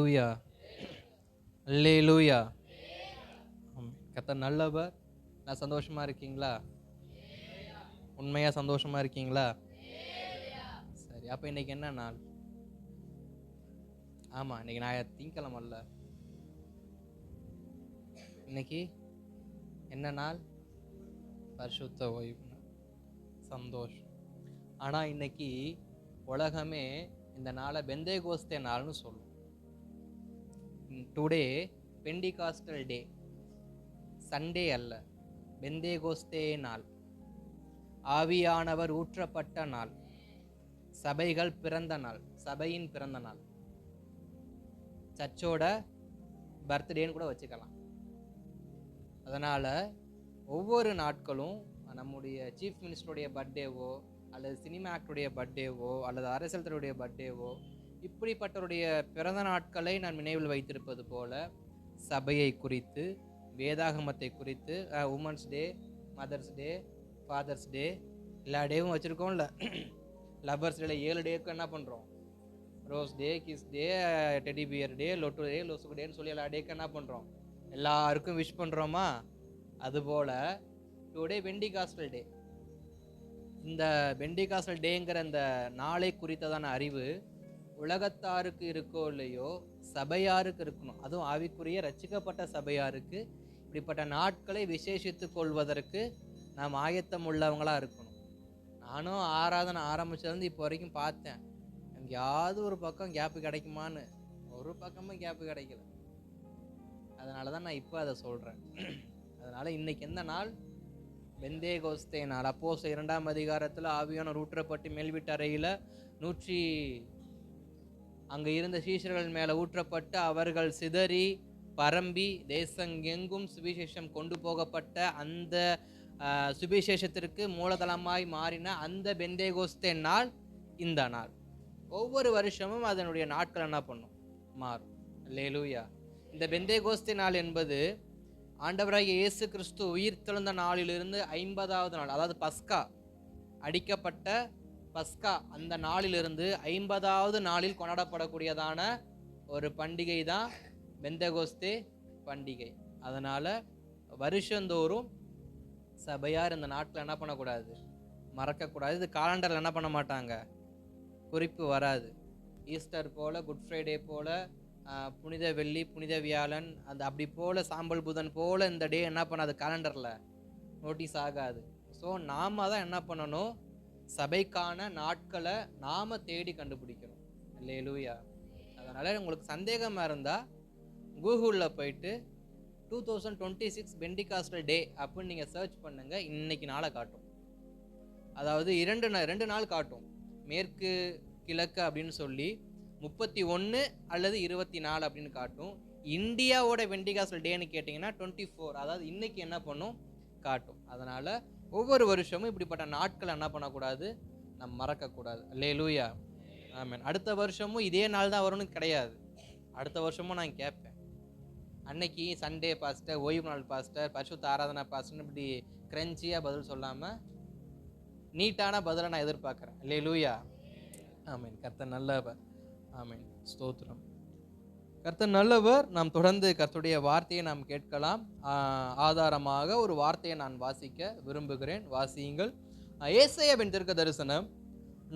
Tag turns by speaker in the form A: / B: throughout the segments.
A: அல்லேலூயா, அல்லேலூயா. கர்த்தர் நல்லவர். நான் சந்தோஷமா இருக்கீங்களா? உண்மையா சந்தோஷமா இருக்கீங்களா? சரி, அப்ப இன்னைக்கு என்ன நாள்? ஆமா, இன்னைக்கு நான் திங்கக்கிழமை அல்ல. இன்னைக்கு என்ன நாள்? பரிசுத்த ஓய்வு நாள். சந்தோஷம். ஆனா இன்னைக்கு உலகமே இந்த நாளை பெந்தேகோஸ்தே நாள்னு சொல்லும். டுடே பெண்டிகாஸ்டல் டே, சண்டே அல்ல, பெந்தேகோஸ்தே நாள், ஆவியானவர் ஊற்றப்பட்ட நாள், சபைகள் பிறந்த நாள், சபையின் பிறந்த நாள், சர்ச்சோட பர்த்டேன்னு கூட வச்சுக்கலாம். அதனால ஒவ்வொரு நாட்களும் நம்முடைய சீஃப் மினிஸ்டருடைய பர்த்டேவோ அல்லது சினிமா ஆக்டருடைய பர்த்டேவோ அல்லது அரசியல் தலைவருடைய பர்த்டேவோ இப்படிப்பட்டவருடைய பிறந்த நாட்களை நான் நினைவில் வைத்திருப்பது போல சபையை குறித்து, வேதாகமத்தை குறித்து, women's day, mother's day, father's day, எல்லா டேவும் வச்சுருக்கோம்ல. லவ்வர்ஸ் டேல 7 டேக்கும் என்ன பண்ணுறோம்? Rose day, kiss day, teddy bear day, லொட்டு டே, லொசுக்கு டேன்னு சொல்லி எல்லா டேக்கும் என்ன பண்ணுறோம்? எல்லாருக்கும் விஷ் பண்ணுறோமா? அதுபோல் டுடே பெண்டிகாஸ்டல் டே. இந்த பெண்டிகாஸ்டல் டேங்கிற இந்த நாளை குறித்ததான அறிவு உலகத்தாருக்கு இருக்கோ இல்லையோ சபையாருக்கு இருக்கணும். அதுவும் ஆவிக்குரிய ரட்சிக்கப்பட்ட சபையாருக்கு இப்படிப்பட்ட நாட்களை விசேஷித்து கொள்வதற்கு நாம் ஆயத்தம் உள்ளவங்களா இருக்கணும். நானும் ஆராதனை ஆரம்பிச்சதுலேருந்து இப்போ வரைக்கும் பார்த்தேன், எங்கேயாவது ஒரு பக்கம் கேப்பு கிடைக்குமான்னு. ஒரு பக்கமும் கேப்பு கிடைக்கல. அதனால தான் நான் இப்போ அதை சொல்கிறேன். அதனால இன்னைக்கு எந்த நாள்? பெந்தேகோஸ்தே நாள். அப்போஸ்தலர் 2ஆம் அதிகாரத்தில் ஆவியானவர் ஊற்றப்பட்டு மேல்வீட்டு அறையில் அங்கே இருந்த சீஷர்கள் மேலே ஊற்றப்பட்டு அவர்கள் சிதறி பரம்பி தேசங்கெங்கும் சுவிசேஷம் கொண்டு போகப்பட்ட அந்த சுவிசேஷத்திற்கு மூலதனமாய் மாறின அந்த பெந்தேகோஸ்தே நாள் இந்த நாள். ஒவ்வொரு வருஷமும் அதனுடைய நாட்கள் என்ன பண்ணும்? மாறும். அல்லேலூயா. இந்த பெந்தேகோஸ்தே நாள் என்பது ஆண்டவராகிய இயேசு கிறிஸ்து உயிர் தெழுந்த நாளிலிருந்து 50வது நாள், அதாவது பஸ்கா, அடிக்கப்பட்ட பஸ்கா, அந்த நாளிலிருந்து 50வது நாளில் கொண்டாடப்படக்கூடியதான ஒரு பண்டிகை தான் பெந்தேகோஸ்தே பண்டிகை. அதனால வருஷந்தோறும் சபையார் இந்த நாட்டில் என்ன பண்ணக்கூடாது? மறக்கக்கூடாது. இது காலண்டரில் என்ன பண்ண மாட்டாங்க? குறிப்பு வராது. ஈஸ்டர் போல, குட் ஃப்ரைடே போல, புனித வெள்ளி, புனித வியாழன், அந்த அப்படி போல, சாம்பல் புதன் போல இந்த டே என்ன பண்ணாது? காலண்டரில் நோட்டீஸ் ஆகாது. ஸோ நாம தான் என்ன பண்ணணும்? சபைக்கான நாட்களை நாம தேடி கண்டுபிடிக்கணும். அல்லேலூயா. அதனால உங்களுக்கு சந்தேகமாக இருந்தால் கூகுளில் போயிட்டு 2026 பெண்டிகாஸ்டல் டே அப்படின்னு நீங்கள் சர்ச் பண்ணுங்க. இன்னைக்கு நாளை காட்டும். அதாவது ரெண்டு நாள் காட்டும். மேற்கு கிழக்கு அப்படின்னு சொல்லி 31 அல்லது 24 அப்படின்னு காட்டும். இந்தியாவோட பெண்டிகாஸ்டல் டேன்னு கேட்டிங்கன்னா 24, அதாவது இன்னைக்கு என்ன பண்ணும்? காட்டும். அதனால ஒவ்வொரு வருஷமும் இப்படிப்பட்ட நாட்களை என்ன பண்ணக்கூடாது? நம்ம மறக்கக்கூடாது. அல்லேலூயா, ஆமென். அடுத்த வருஷமும் இதே நாள் தான் வரும்னு கிடையாது. அடுத்த வருஷமும் நான் கேட்பேன், அன்னைக்கு சண்டே பாஸ்டர், ஓய்வு நாள் பாஸ்டர், பரிசுத்த ஆராதனா பாஸ்டர்னு இப்படி கிரன்ச்சியாக பதில் சொல்லாமல் நீட்டான பதிலை நான் எதிர்பார்க்குறேன். அல்லேலூயா, ஆமென். கர்த்தர் நல்லவர். ஆமென். ஸ்தோத்திரம். கர்த்தர் நல்லவர். நாம் தொடர்ந்து கர்த்தருடைய வார்த்தையை நாம் கேட்கலாம். ஆதாரமாக ஒரு வார்த்தையை நான் வாசிக்க விரும்புகிறேன். வாசியுங்கள். ஏசாயாவின் தீர்க்க தரிசனம்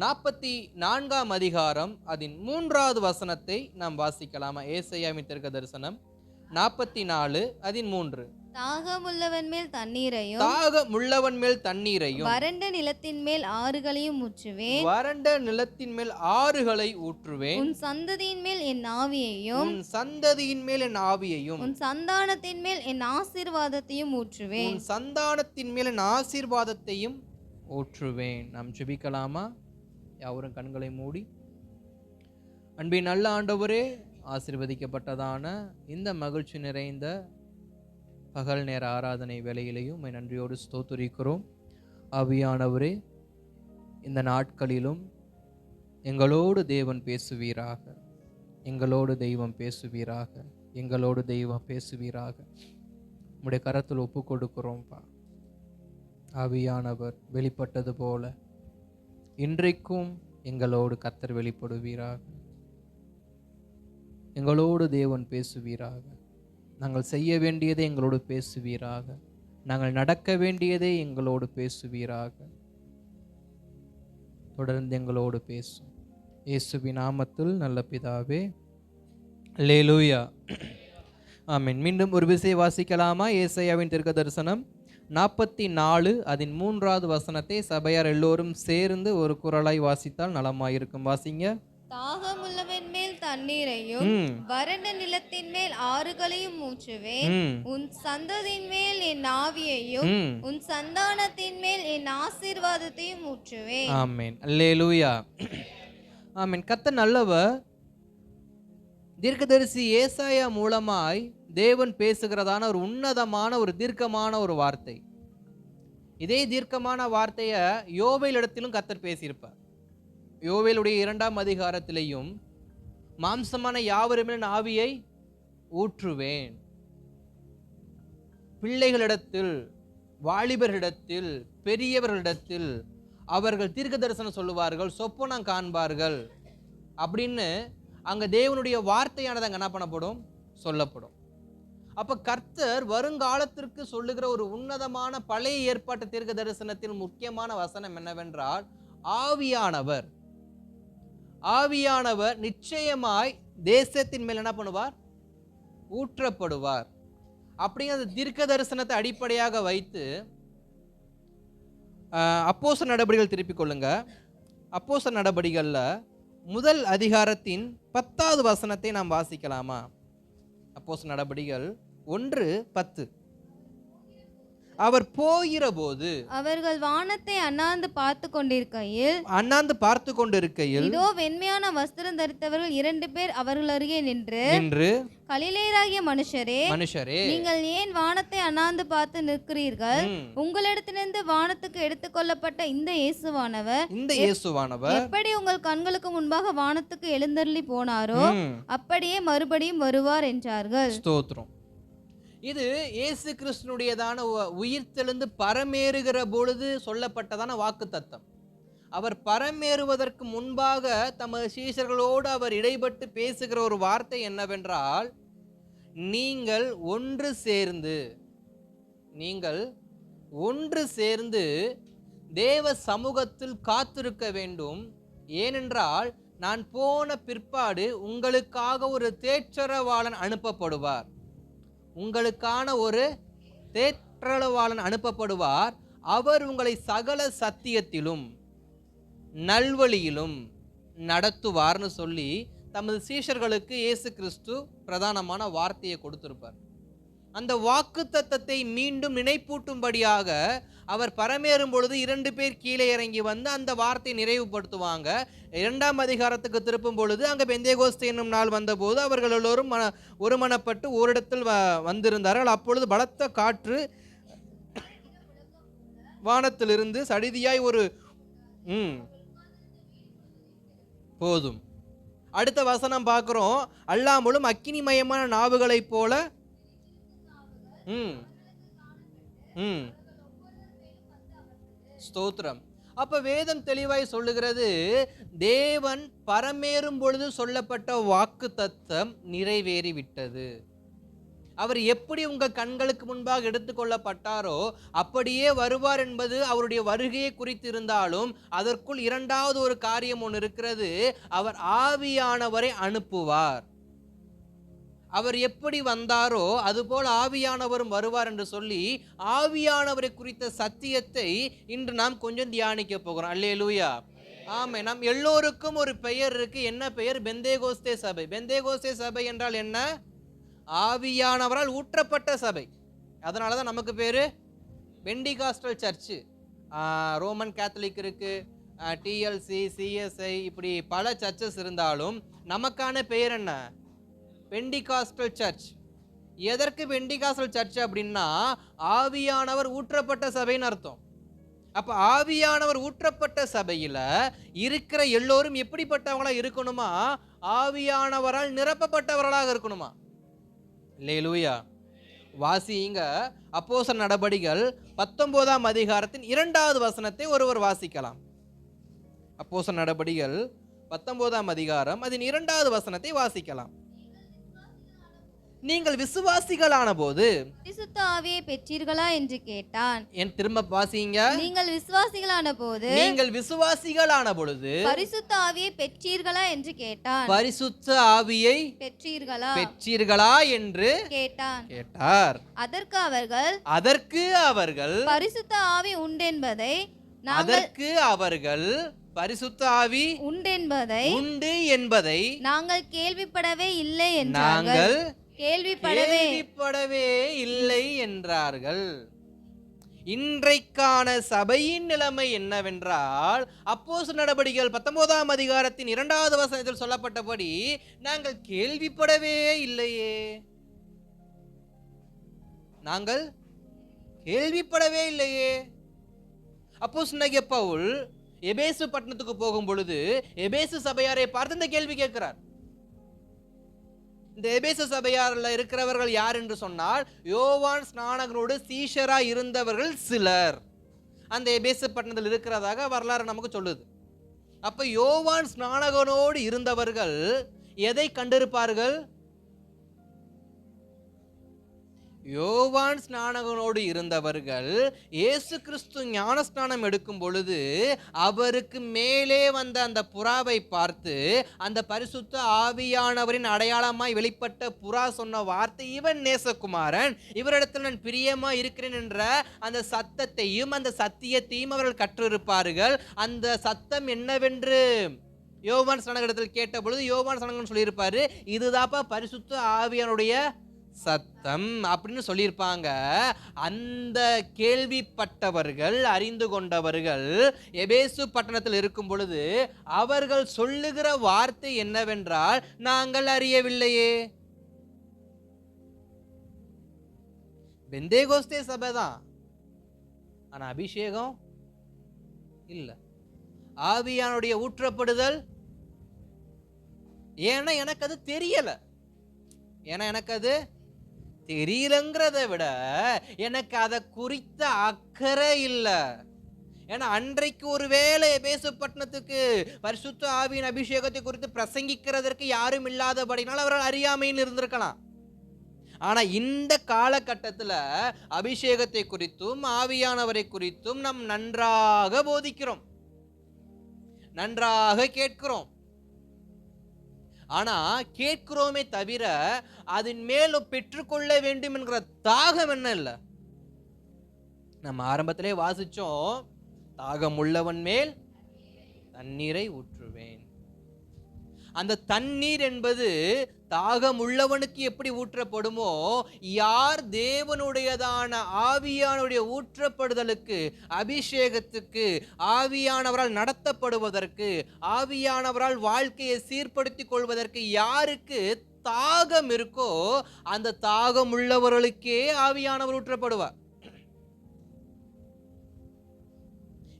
A: 44ஆம் அதிகாரம் அதன் 3வது வசனத்தை நாம் வாசிக்கலாமா? ஏசாயாவின் தீர்க்க தரிசனம் 44 அதன் 3.
B: தாகமுள்ளவன் மேல் தண்ணீரையும்,
A: தாகமுள்ளவன் மேல் தண்ணீரையும்,
B: வறண்ட நிலத்தின் மேல் ஆறுகளையும் ஊற்றுவேன்.
A: வறண்ட நிலத்தின் மேல் ஆறுகளை ஊற்றுவேன்.
B: உன் சந்ததியின் மேல் என் ஆவியையும்,
A: உன் சந்ததியின் மேல் என் ஆவியையும்,
B: உன் சந்தானத்தின் மேல் என் ஆசீர்வாதத்தையும் ஊற்றுவேன்.
A: உன் சந்தானத்தின் மேல் என் ஆசீர்வாதத்தையும் ஊற்றுவேன். நாம் ஜெபிக்கலாமா? யாவரும் கண்களை மூடி. அன்பின் நல்ல ஆண்டவரே, ஆசீர்வதிக்கப்பட்டதான இந்த மகிழ்ச்சி நிறைந்த பகல் நேர ஆராதனை வேளையிலையும் உம்மை நன்றியோடு ஸ்தோத்திரிக்கிறோம். ஆவியானவரே, இந்த நாட்களிலும் எங்களோடு தேவன் பேசுவீராக, எங்களோடு தெய்வம் பேசுவீராக, எங்களோடு தெய்வம் பேசுவீராக. உம்முடைய கரத்தில் ஒப்பு கொடுக்கிறோம்ப்பா. ஆவியானவர் வெளிப்பட்டது போல இன்றைக்கும் எங்களோடு கர்த்தர் வெளிப்படுவீராக. எங்களோடு தேவன் பேசுவீராக. நாங்கள் செய்ய வேண்டியதை எங்களோடு பேசுவீராக. நாங்கள் நடக்க வேண்டியதை எங்களோடு பேசுவீராக. தொடர்ந்து எங்களோடு பேசும் இயேசுவின் நாமத்தில் நல்ல பிதாவே, அல்லேலூயா, ஆமென். மீண்டும் ஒரு விசை வாசிக்கலாமா? ஏசாயாவின் தீர்க்க தரிசனம் 44 அதன் 3வது வசனத்தை சபையார் எல்லோரும் சேர்ந்து ஒரு குரலாய் வாசித்தால் நலமாயிருக்கும். வாசிங்க.
B: தாகமுள்ளவன் மேல் தண்ணீரையும் வறண்ட நிலத்தின் மேல் ஆறுகளையும் ஊற்றுவேன். உன் சந்ததியின் மேல் என் ஆவியையும் உன் சந்தானத்தின் மேல் என் ஆசீர்வாதத்தையும் ஊற்றுவேன்.
A: ஆமென், அல்லேலூயா, ஆமென். கர்த்தர் நல்லவர். தீர்க்கதரிசி ஏசாயா மூலமாய் தேவன் பேசுகிறதான ஒரு உன்னதமான ஒரு தீர்க்கமான ஒரு வார்த்தை. இதே தீர்க்கமான வார்த்தையை யோவேல் இடத்திலும் கர்த்தர் பேசியிருப்பார். யோவேலுடைய 2ஆம் அதிகாரத்திலேயும் மாம்சமான யாவருமே ஆவியை ஊற்றுவேன். பிள்ளைகளிடத்தில், வாலிபர்களிடத்தில், பெரியவர்களிடத்தில் அவர்கள் தீர்க்க தரிசனம் சொல்லுவார்கள், சொப்பனம் காண்பார்கள் அப்படின்னு அங்க தேவனுடைய வார்த்தையானது அங்க என்ன பண்ணப்படும்? சொல்லப்படும். அப்ப கர்த்தர் வருங்காலத்திற்கு சொல்லுகிற ஒரு உன்னதமான பழைய ஏற்பாட்டு தீர்க்க தரிசனத்தில் முக்கியமான வசனம் என்னவென்றால், ஆவியானவர் ஆவியானவர் நிச்சயமாய் தேசத்தின் மேல் என்ன பண்ணுவார்? ஊற்றப்படுவார். அப்படிங்கிற தீர்க்க தரிசனத்தை அடிப்படையாக வைத்து அப்போஸ்தலர் நடபடிகள் திருப்பிக் கொள்ளுங்க. அப்போஸ்தலர் நடபடிகள்ல 1 அதிகாரத்தின் 10வது வசனத்தை நாம் வாசிக்கலாமா? அப்போஸ்தலர் நடபடிகள் 1:10. அவர் போகிற போது
B: அவர்கள் வானத்தை அண்ணாந்து பார்த்து கொண்டிருக்கையில் இதோ வெண்மையான வஸ்திரம் தரித்தவர்கள் 2 பேர் அவர்கள் அருகே நின்று கலிலேயராகிய மனுஷரே, நீங்கள் ஏன் வானத்தை அண்ணாந்து பார்த்து நிற்கிறீர்கள்? உங்களிடத்திலிருந்து வானத்துக்கு எடுத்துக்கொள்ளப்பட்ட இந்த இயேசுவானவர் எப்படி உங்கள் கண்களுக்கு முன்பாக வானத்துக்கு எழுந்தருளி போனாரோ அப்படியே மறுபடியும் வருவார் என்றார்கள்.
A: ஸ்தோத்திரம். இது இயேசு கிறிஸ்துனுடையதான உயிர்த்தெழுந்து பரமேறுகிற பொழுது சொல்லப்பட்டதான வாக்கு தத்தம். அவர் பரமேறுவதற்கு முன்பாக தமது சீஷர்களோடு அவர் இடைப்பட்டு பேசுகிற ஒரு வார்த்தை என்னவென்றால், நீங்கள் ஒன்று சேர்ந்து தேவ சமூகத்தில் காத்திருக்க வேண்டும். ஏனென்றால் நான் போன பிற்பாடு உங்களுக்காக ஒரு தேற்றரவாளன் அனுப்பப்படுவார். உங்களுக்கான ஒரு தேற்றரவாளன் அனுப்பப்படுவார். அவர் உங்களை சகல சத்தியத்திலும் நல்வழியிலும் நடத்துவார்னு சொல்லி தமது சீஷர்களுக்கு இயேசு கிறிஸ்து பிரதானமான வார்த்தையை கொடுத்திருப்பார். அந்த வாக்கு தத்தத்தை மீண்டும் நினைப்பூட்டும்படியாக அவர் பரமேறும் பொழுது 2 பேர் கீழே இறங்கி வந்து அந்த வார்த்தையை நிறைவுபடுத்துவாங்க. 2ஆம் அதிகாரத்துக்கு திருப்பும் பொழுது அங்கே பெந்தேகோஸ்தே என்னும் நாள் வந்தபோது அவர்கள் எல்லோரும் ஒருமனப்பட்டு ஓரிடத்தில் வந்திருந்தார்கள். அப்பொழுது பலத்த காற்று வானத்திலிருந்து சடிதியாய் ஒரு போதும். அடுத்த வசனம் பார்க்கிறோம். அல்லாமலும் அக்கினிமயமான நாவுகளைப் போல ஸ்தோத்திரம். அப்ப வேதம் தெளிவாய் சொல்லுகிறது, தேவன் பரமேறும் பொழுது சொல்லப்பட்ட வாக்கு தத்தம் நிறைவேறிவிட்டது. அவர் எப்படி உங்க கண்களுக்கு முன்பாக எடுத்துக்கொள்ளப்பட்டாரோ அப்படியே வருவார் என்பது அவருடைய வருகையை குறித்து இருந்தாலும் அதற்குள் 2வது ஒரு காரியம் ஒன்று இருக்கிறது. அவர் ஆவியானவரை அனுப்புவார். அவர் எப்படி வந்தாரோ அதுபோல் ஆவியானவரும் வருவார் என்று சொல்லி ஆவியானவரை குறித்த சத்தியத்தை இன்று நாம் கொஞ்சம் தியானிக்க போகிறோம். அல்லேலூயா, ஆமே. நாம் எல்லோருக்கும் ஒரு பெயர் இருக்கு. என்ன பெயர்? பெந்தேகோஸ்தே சபை. பெந்தேகோஸ்தே சபை என்றால் என்ன? ஆவியானவரால் ஊற்றப்பட்ட சபை. அதனாலதான் நமக்கு பேரு பெண்டிகாஸ்டல் சர்ச்சு. ரோமன் கேத்தலிக் இருக்கு, டிஎல்சி, சிஎஸ்ஐ, இப்படி பல சர்ச்சஸ் இருந்தாலும் நமக்கான பெயர் என்ன? Pentecostal church. எதற்கு பெண்டிகாஸ்டல் சர்ச் அப்படின்னா ஆவியானவர் ஊற்றப்பட்ட சபைன்னு அர்த்தம். அப்ப ஆவியானவர் ஊற்றப்பட்ட சபையில இருக்கிற எல்லோரும் எப்படிப்பட்டவங்களா இருக்கணுமா? ஆவியானவரால் நிரப்பப்பட்டவர்களாக இருக்கணுமா? அல்லேலூயா. வாசிங்க அப்போஸ்தலர் நடபடிகள் 19ஆம் அதிகாரத்தின் 2வது வசனத்தை ஒருவர் வாசிக்கலாம். அப்போஸ்தலர் நடபடிகள் 19ஆம் அதிகாரம் அதன் 2வது வசனத்தை வாசிக்கலாம். நீங்கள் விசுவாசிகளான போது
B: பரிசுத்த ஆவியை பெற்றீர்களா என்று கேட்டான்.
A: என் திரும்ப வாசிங்க.
B: நீங்கள் விசுவாசிகளான போது
A: நீங்கள் விசுவாசிகளான பொழுது
B: பரிசுத்த ஆவியை பெற்றீர்களா என்று கேட்டான்.
A: பரிசுத்த ஆவியை பெற்றீர்களா என்று கேட்டார்.
B: அதற்கு அவர்கள்
A: பரிசுத்த ஆவி உண்டென்பதை
B: நாங்கள் கேள்விப்படவே இல்லை
A: என்றார்கள். இன்றைக்கான சபையின் நிலைமை என்னவென்றால், அப்போஸ்தலர் நடபடிகள் 19ஆம் அதிகாரத்தின் 2வது வசனத்தில் சொல்லப்பட்டபடி நாங்கள் கேள்விப்படவே இல்லையே. அப்போஸ்தலனாகிய பவுல் எபேசு பட்டணத்துக்கு போகும் பொழுது எபேசு சபையாரை பார்த்து இந்த கேள்வி கேட்கிறார். இந்த எபேசு சபையாரில் இருக்கிறவர்கள் யார் என்று சொன்னால், யோவான் ஸ்நானகனோடு சீஷரா இருந்தவர்கள் சிலர் அந்த எபேசு பட்டணத்தில் இருக்கிறதாக வரலாறு நமக்கு சொல்லுது. அப்ப யோவான் ஸ்நானகனோடு இருந்தவர்கள் எதை கண்டிருப்பார்கள்? யோவான் ஸ்நானகனோடு இருந்தவர்கள் இயேசு கிறிஸ்து ஞானஸ்நானம் எடுக்கும் பொழுது அவருக்கு மேலே வந்த அந்த புறாவை பார்த்து, அந்த பரிசுத்த ஆவியானவரின் அடையாளமாய் வெளிப்பட்ட புறா சொன்ன வார்த்தை, இவன் நேசகுமாரன், இவரிடத்தில் நான் பிரியமா இருக்கிறேன் என்ற அந்த சத்தத்தையும் அந்த சத்தியத்தையும் அவர்கள் கற்றிருப்பார்கள். அந்த சத்தம் என்னவென்று யோவான் ஸ்நானகனிடத்தில் கேட்ட பொழுது யோவான் ஸ்நானகன் சொல்லியிருப்பாரு, இதுதாப்பா பரிசுத்த ஆவியானுடைய சத்தம் அப்படின்னு சொல்லியிருப்பாங்க. அந்த கேள்விப்பட்டவர்கள், அறிந்து கொண்டவர்கள் எபேசு பட்டணத்தில் இருக்கும் பொழுது அவர்கள் சொல்லுகிற வார்த்தை என்னவென்றால், நாங்கள் அறியவில்லையே. பெந்தேகோஸ்தே சபைதான், ஆனா அபிஷேகம் இல்ல, ஆவியானுடைய ஊற்றப்படுதல். ஏன்னா எனக்கு அது தெரியலங்கிறத விட எனக்கு அதை குறித்த அக்கறை இல்லை. ஏன்னா அன்றைக்கு ஒருவேளை எபேசு பட்டணத்துக்கு பரிசுத்த ஆவியின் அபிஷேகத்தை குறித்து பிரசங்கிக்கிறதற்கு யாரும் இல்லாதபடினால் அவர்கள் அறியாமையில் இருந்திருக்கலாம். ஆனா இந்த காலகட்டத்தில் அபிஷேகத்தை குறித்தும் ஆவியானவரை குறித்தும் நாம் நன்றாக போதிக்கிறோம், நன்றாக கேட்கிறோம். ஆனா கேட்கிறோமே தவிர அதன் மேல் பெற்றுக்கொள்ள வேண்டும் என்கிற தாகம் என்ன இல்லை. நம்ம ஆரம்பத்திலே வாசிச்சோம், தாகம் உள்ளவன் மேல் தண்ணீரை ஊற்றுவேன். அந்த தண்ணீர் என்பது தாகம் உள்ளவனுக்கு எப்படி ஊற்றப்படுமோ, யார் தேவனுடையதான ஆவியானுடைய ஊற்றப்படுதலுக்கு, அபிஷேகத்துக்கு, ஆவியானவரால் நடத்தப்படுவதற்கு, ஆவியானவரால் வாழ்க்கையை சீர்படுத்திக் கொள்வதற்கு யாருக்கு தாகம் இருக்கோ அந்த தாகம் உள்ளவர்களுக்கே ஆவியானவர் ஊற்றப்படுவார்.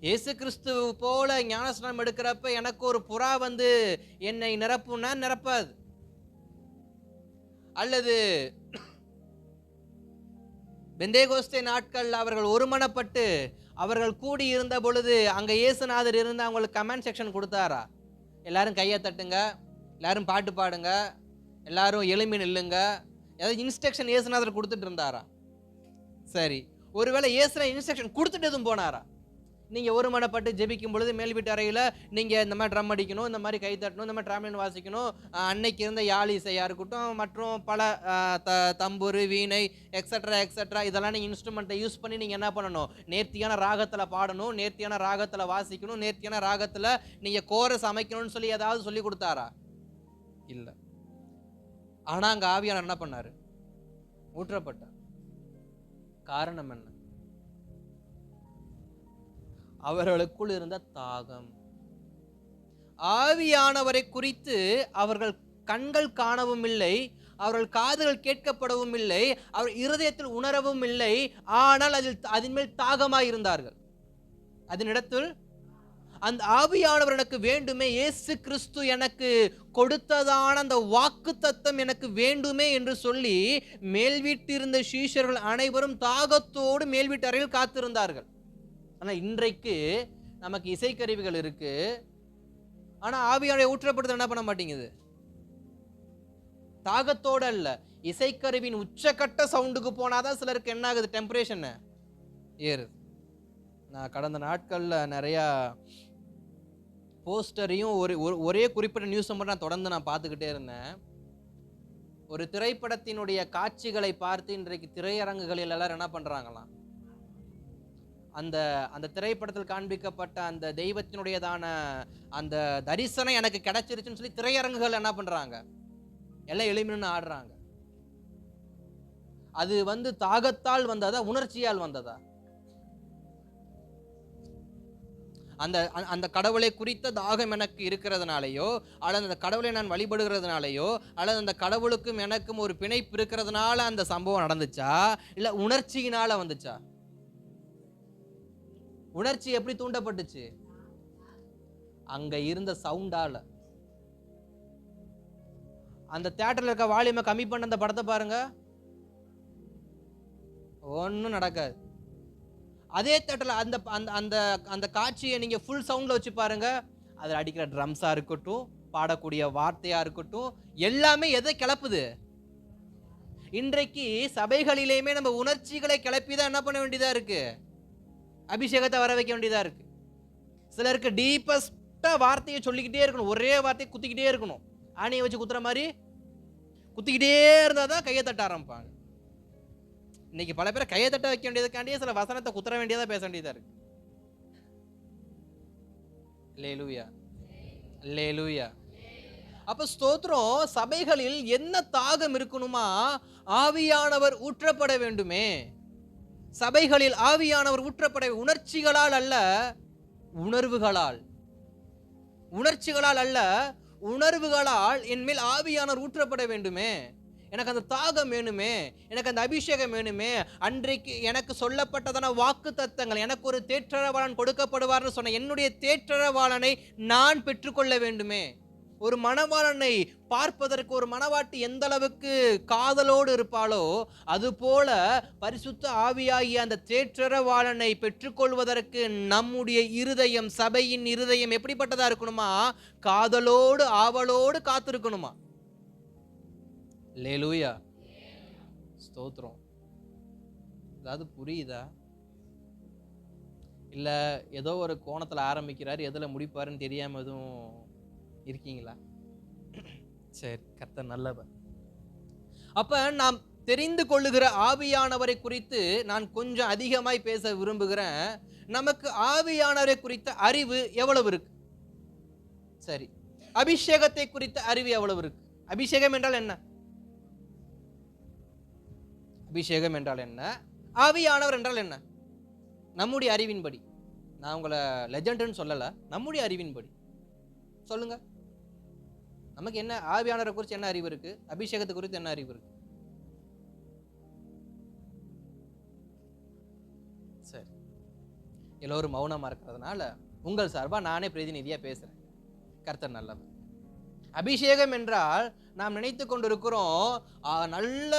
A: இயேசு கிறிஸ்து போல ஞானஸ்நானம் எடுக்கிறப்ப எனக்கு ஒரு புறா வந்து என்னை நிரப்புனா நிரப்பாது. அல்லது பெந்தேகோஸ்தே நாட்கள் அவர்கள் ஒருமனப்பட்டு அவர்கள் கூடி இருந்த பொழுது அங்க இயேசுநாதர் இருந்து அவங்களுக்கு கமெண்ட் செக்ஷன் கொடுத்தாரா? எல்லாரும் கையை தட்டுங்க, எல்லாரும் பாட்டு பாடுங்க, எல்லாரும் எலும்பி நில்லுங்க, ஏதாவது இன்ஸ்ட்ரக்ஷன் இயேசுநாதர் கொடுத்துட்டு இருந்தாரா? சரி, ஒருவேளை இயேசுநாதர் இன்ஸ்ட்ரக்ஷன் கொடுத்துட்டு எதுவும் போனாரா? நீங்கள் ஒருமனப்பட்டு ஜெபிக்கும் பொழுது மேல் வீட்டு அறையில் நீங்கள் இந்த மாதிரி ட்ரம் அடிக்கணும், இந்த மாதிரி கை தட்டணும், இந்த மாதிரி ட்ராம்லின் வாசிக்கணும், அன்னைக்கு இருந்த யாழ் இசையாக இருக்கட்டும், மற்றும் பல தம்புரு, வீணை, எக்ஸட்ரா இதெல்லாம் நீங்கள் இன்ஸ்ட்ருமெண்ட்டை யூஸ் பண்ணி நீங்கள் என்ன பண்ணணும்? நேர்த்தியான ராகத்தில் பாடணும், நேர்த்தியான ராகத்தில் வாசிக்கணும், நேர்த்தியான ராகத்தில் நீங்கள் கோரஸ் அமைக்கணும்னு சொல்லி ஏதாவது சொல்லி கொடுத்தாரா? இல்லை. ஆனால் அங்கே ஆவியானவர் என்ன பண்ணார்? ஊற்றப்பட்டார். காரணம் என்ன? அவர்களுக்குள் இருந்த தாகம். ஆவியானவரை குறித்து அவர்கள் கண்கள் காணவும் இல்லை, அவர்கள் காதுகள் கேட்கப்படவும் இல்லை, அவர் இருதயத்தில் உணரவும் இல்லை. ஆனால் அதன் மேல் தாகமாய் இருந்தார்கள். அதனிடத்தில் அந்த ஆவியானவர் எனக்கு வேண்டுமே, இயேசு கிறிஸ்து எனக்கு கொடுத்ததான அந்த வாக்கு தத்தம் எனக்கு வேண்டுமே என்று சொல்லி மேல் வீட்டிருந்த சீஷர்கள் அனைவரும் தாகத்தோடு மேல் வீட்டு அறையில் காத்திருந்தார்கள். ஆனால் இன்றைக்கு நமக்கு இசைக்கருவிகள் இருக்கு, ஆனால் ஆவியானுடைய ஊற்றப்படுதல் என்ன பண்ண மாட்டேங்குது? தாகத்தோட அல்ல, இசைக்கருவின் உச்சக்கட்ட சவுண்டுக்கு போனாதான் சிலருக்கு என்ன ஆகுது, டெம்பரேச்சர் ஏறுது. நான் கடந்த நாட்கள்ல நிறையா போஸ்டரையும் ஒரே குறிப்பிட்ட நியூஸ் மட்டும் நான் தொடர்ந்து பார்த்துக்கிட்டே இருந்தேன். ஒரு திரைப்படத்தினுடைய காட்சிகளை பார்த்து இன்றைக்கு திரையரங்குகளில் எல்லாரும் என்ன பண்றாங்களாம், அந்த அந்த திரைப்படத்தில் காண்பிக்கப்பட்ட அந்த தெய்வத்தினுடையதான அந்த தரிசனம் எனக்கு கிடைச்சிருச்சுன்னு சொல்லி திரையரங்குகள் என்ன பண்றாங்க, எல்லாம் எளிமைன்னு ஆடுறாங்க. அது தாகத்தால் வந்ததா, உணர்ச்சியால் வந்ததா? அந்த அந்த கடவுளை குறித்த தாகம் எனக்கு இருக்கிறதுனாலையோ, அல்லது அந்த கடவுளை நான் வழிபடுகிறதுனாலையோ, அல்லது அந்த கடவுளுக்கும் எனக்கும் ஒரு பிணைப்பு இருக்கிறதுனால அந்த சம்பவம் நடந்துச்சா, இல்ல உணர்ச்சியினால வந்துச்சா? உணர்ச்சி எப்படி தூண்டப்பட்டுச்சு? அங்க இருந்த சவுண்டால. அந்த தியேட்டர்ல இருக்க வால்யூமை கம்மி பண்ண அந்த படத்தை பாருங்க, ஒன்னும் நடக்காது. அதே தியேட்டர்ல அந்த அந்த அந்த காட்சியை நீங்க ஃபுல் சவுண்ட்ல வச்சு பாருங்க, அதில் அடிக்கிற ட்ரம்ஸா இருக்கட்டும், பாடக்கூடிய வார்த்தையா இருக்கட்டும், எல்லாமே எதை கிளப்புது? இன்றைக்கு சபைகளிலேயுமே நம்ம உணர்ச்சிகளை கிளப்பி தான் என்ன பண்ண வேண்டியதா இருக்கு, அபிஷேகத்தை வர வைக்க வேண்டியதா இருக்கு. சிலருக்கு டீப்பஸ்டா வார்த்தையை சொல்லிக்கிட்டே இருக்கணும், ஒரே வார்த்தையை குத்திக்கிட்டே இருக்கணும், ஆணியை வச்சு குத்துற மாதிரி குத்திக்கிட்டே இருந்தா தான் கையை தட்ட ஆரம்பிப்பாங்க. இன்னைக்கு பல பேரை கையை தட்ட வைக்க வேண்டியதுக்காண்டியே சில வசனத்தை குத்துற வேண்டியதா, பேச வேண்டியதா இருக்கு. அல்லேலூயா, அல்லேலூயா. அப்ப ஸ்தோத்திரம். சபைகளில் என்ன தாகம் இருக்கணுமா, ஆவியானவர் ஊற்றப்பட வேண்டுமே. சபைகளில் ஆவியானவர் ஊற்றப்பட, உணர்ச்சிகளால் அல்ல உணர்வுகளால், உணர்ச்சிகளால் அல்ல உணர்வுகளால் என்மேல் ஆவியானவர் ஊற்றப்பட வேண்டுமே. எனக்கு அந்த தாகம் வேணுமே, எனக்கு அந்த அபிஷேகம் வேணுமே. அன்றைக்கு எனக்கு சொல்லப்பட்டதான வாக்கு தத்தங்கள், எனக்கு ஒரு தேற்றரவாளன் கொடுக்கப்படுவார்னு சொன்ன என்னுடைய தேற்றரவாளனை நான் பெற்றுக்கொள்ள வேண்டுமே. ஒரு மணவாளனை பார்ப்பதற்கு ஒரு மணவாட்டி எந்த அளவுக்கு காதலோடு இருப்பாளோ, அதுபோல பரிசுத்த ஆவியாகிய அந்த தேற்றரவாளனை பெற்றுக்கொள்வதற்கு நம்முடைய இருதயம், சபையின் இருதயம் எப்படிப்பட்டதா இருக்கணுமா, காதலோடு ஆவலோடு காத்திருக்கணுமா. அல்லேலூயா, ஸ்தோத்திரம். அதாவது புரியுதா? இல்ல ஏதோ ஒரு கோணத்துல ஆரம்பிக்கிறாரு, எதுல முடிப்பாருன்னு தெரியாம எதுவும் இருக்கீங்களா? சரி, கர்த்தர் நல்லவர். அப்ப நாம் தெரிந்து கொள்ளுகிற ஆவியானவரை குறித்து நான் கொஞ்சம் அதிகமாய் பேச விரும்புகிறேன். நமக்கு ஆவியானவரை குறித்த அறிவு எவ்வளவு இருக்கு? சரி, அபிஷேகத்தை குறித்த அறிவு எவ்வளவு இருக்கு? அபிஷேகம் என்றால் என்ன? அபிஷேகம் என்றால் என்ன? ஆவியானவர் என்றால் என்ன? நம்முடைய அறிவின்படி, நான் உங்களை லெஜெண்ட்னு சொல்லல, நம்முடைய அறிவின்படி சொல்லுங்க. நமக்கு என்ன ஆவியானவரை குறித்து என்ன அறிவு இருக்கு? அபிஷேகத்தை குறித்து என்ன அறிவு இருக்கு? சரி, எல்லோரும் மௌனமா இருக்கிறதுனால உங்கள் சார்பா நானே பிரதிநிதியா பேசுறேன். கர்த்தர் நல்லவர். அபிஷேகம் என்றால் நாம் நினைத்து கொண்டிருக்கிறோம், நல்ல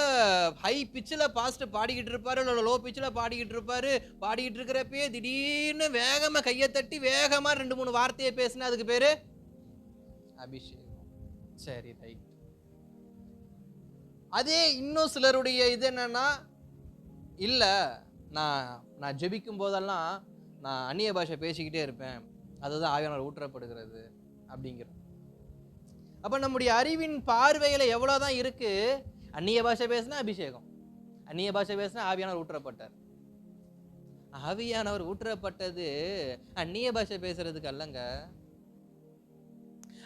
A: ஹை பிச்சில் பாஸ்ட் பாடிக்கிட்டு இருப்பாரு, இல்லை லோ பிச்சில் பாடிக்கிட்டு இருப்பாரு. பாடிக்கிட்டு இருக்கிறப்பயே திடீர்னு வேகமா கையை தட்டி வேகமா 2-3 வார்த்தையை பேசினா அதுக்கு பேரு அபிஷேகம். சரி, ரைட். அதே இன்னும் சிலருடைய இது என்னன்னா, இல்ல நான் ஜெபிக்கும் போதெல்லாம் நான் அந்நிய பாஷை பேசிக்கிட்டே இருப்பேன், அதுதான் ஆவியானவர் ஊற்றப்படுகிறது அப்படிங்கிற. அப்ப நம்முடைய அறிவின் பார்வையில எவ்வளவுதான் இருக்கு? அந்நிய பாஷை பேசினா அபிஷேகம், அந்நிய பாஷை பேசினா ஆவியானவர் ஊற்றப்பட்டார். ஆவியானவர் ஊற்றப்பட்டது அந்நிய பாஷை பேசுறதுக்கு அல்லங்க.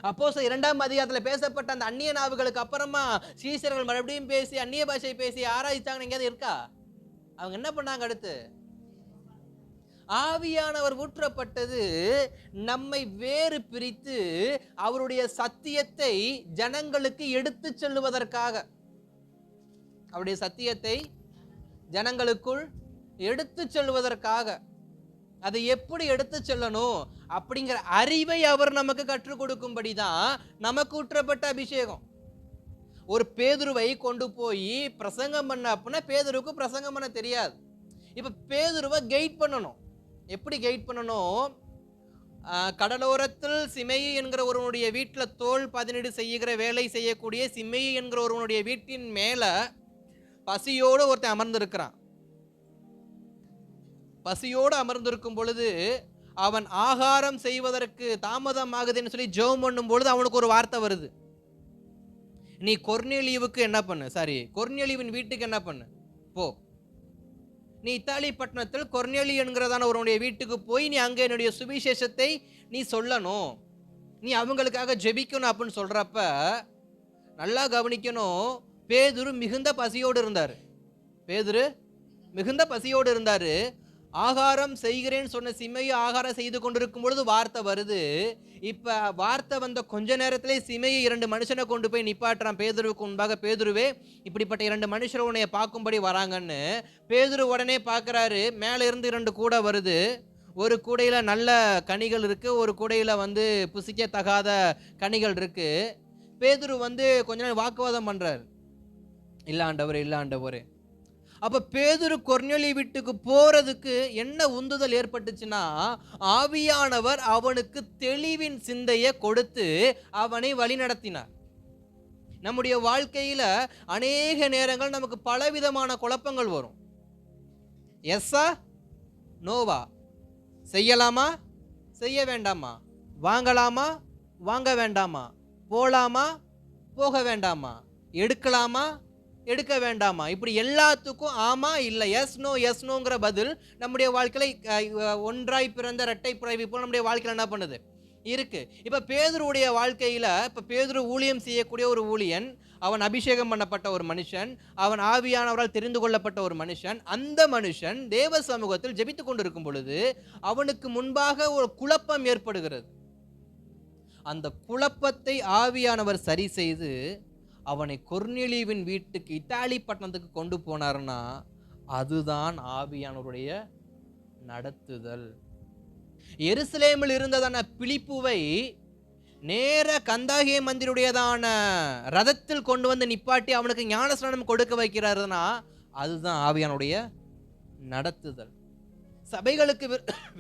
A: அப்போஸ்தலர் 2ஆம் அதிகாரத்துல பேசப்பட்ட அந்த அந்நிய நாவுகளுக்கு அப்புறமா சீஷர்கள் மறுபடியும் பேசி அந்நிய பாஷை பேசி ஆராய்ச்சாங்க. எங்கேயாவது இருக்கா? அவங்க என்ன பண்ணாங்க? அடுத்து ஆவியானவர் ஊற்றப்பட்டது நம்மை வேறு பிரித்து அவருடைய சத்தியத்தை ஜனங்களுக்கு எடுத்து செல்லுவதற்காக. அவருடைய சத்தியத்தை ஜனங்களுக்குள் எடுத்து செல்வதற்காக. அதை எப்படி எடுத்து செல்லணும் அப்படிங்கிற அறிவை அவர் நமக்கு கற்றுக் கொடுக்கும்படிதான் நமக்கு ஊற்றப்பட்ட அபிஷேகம். ஒரு பேதுருவை கொண்டு போய் பிரசங்கம் பண்ண அப்படின்னா பேதுருவுக்கு பிரசங்கம் பண்ண தெரியாது. இப்ப பேதுருவை கைட் பண்ணணும். எப்படி கைட் பண்ணணும்? கடலோரத்தில் சிமேயி என்கிற ஒருவனுடைய வீட்டில் தோல் பதனீடு செய்கிற வேலை செய்யக்கூடிய சிமேயி என்கிற ஒருவனுடைய வீட்டின் மேல பசியோடு ஒருத்தன் அமர்ந்திருக்கிறான். பசியோடு அமர்ந்திருக்கும் பொழுது அவன் ஆகாரம் செய்வதற்கு தாமதமாகுதுன்னு சொல்லி ஜெபம் பண்ணும் பொழுது அவனுக்கு ஒரு வார்த்தை வருது. நீ கொர்நேலியுவுக்கு என்ன பண்ணு, கொர்நேலியுவின் வீட்டுக்கு என்ன பண்ணு, போ. நீ இத்தாலி பட்டணத்தில் கொர்நேலி என்கிறதான ஒருவனுடைய வீட்டுக்கு போய் நீ அங்கே என்னுடைய சுவிசேஷத்தை நீ சொல்லணும், நீ அவங்களுக்காக ஜெபிக்கணும் அப்படின்னு சொல்றப்ப நல்லா கவனிக்கணும். பேதுரு மிகுந்த பசியோடு இருந்தாரு. ஆகாரம் செய்கிறேன்னு சொன்ன சிமையை ஆகாரம் செய்து கொண்டிருக்கும் பொழுது வார்த்தை வருது. இப்ப வார்த்தை வந்த கொஞ்ச நேரத்திலே சிமையை 2 மனுஷனை கொண்டு போய் நிப்பாட்டுறான் பேதுருவுக்கு முன்பாக. பேதுருவே, இப்படிப்பட்ட 2 மனுஷர் உன்னைய பார்க்கும்படி வராங்கன்னு. பேதுரு உடனே பார்க்கறாரு. மேல இருந்து 2 கூடை வருது. ஒரு கூடையில நல்ல கனிகள் இருக்கு, ஒரு கூடையில புசிக்க தகாத கனிகள் இருக்கு. பேதுரு கொஞ்ச நேரம் வாக்குவாதம் பண்றாரு. இல்ல ஆண்டவரே. அப்ப பேதுரு கொர்நேலி வீட்டுக்கு போறதுக்கு என்ன உந்துதல் ஏற்பட்டுச்சுன்னா, ஆவியானவர் அவனுக்கு தெளிவின் சிந்தையை கொடுத்து அவனை வழிநடத்தினார். நம்முடைய வாழ்க்கையில அநேக நேரங்கள் நமக்கு பலவிதமான குழப்பங்கள் வரும். எஸ்ஸா நோவா, செய்யலாமா செய்ய வேண்டாமா, வாங்கலாமா வாங்க வேண்டாமா, போலாமா போக வேண்டாமா, எடுக்கலாமா எடுக்க வேண்டாமா, இப்படி எல்லாத்துக்கும் ஆமா இல்லை, எஸ் நோங்கிற பதில் நம்முடைய வாழ்க்கையில ஒன்றாய் பிறந்த இரட்டை பிறவி போல நம்முடைய வாழ்க்கையில என்ன பண்ணுது இருக்கு. இப்ப பேதுருடைய வாழ்க்கையில, இப்ப பேதுரு ஊழியம் செய்யக்கூடிய ஒரு ஊழியன், அவன் அபிஷேகம் பண்ணப்பட்ட ஒரு மனுஷன், அவன் ஆவியானவரால் தெரிந்து கொள்ளப்பட்ட ஒரு மனுஷன். அந்த மனுஷன் தேவ சமூகத்தில் ஜெபித்துக் கொண்டிருக்கும் பொழுது அவனுக்கு முன்பாக ஒரு குழப்பம் ஏற்படுகிறது. அந்த குழப்பத்தை ஆவியானவர் சரி செய்து அவனை கொர்நேலியுவின் வீட்டுக்கு, இத்தாலி பட்டணத்துக்கு கொண்டு போனார்னா அதுதான் ஆவியானவருடைய நடத்துதல். எருசலேமில் இருந்ததான பிலிப்புவை நேர கந்தாகிய மந்திருடையதான ரதத்தில் கொண்டு நிப்பாட்டி அவனுக்கு ஞானஸ்நானம் கொடுக்க வைக்கிறாருன்னா அதுதான் ஆவியானுடைய நடத்துதல். சபைகளுக்கு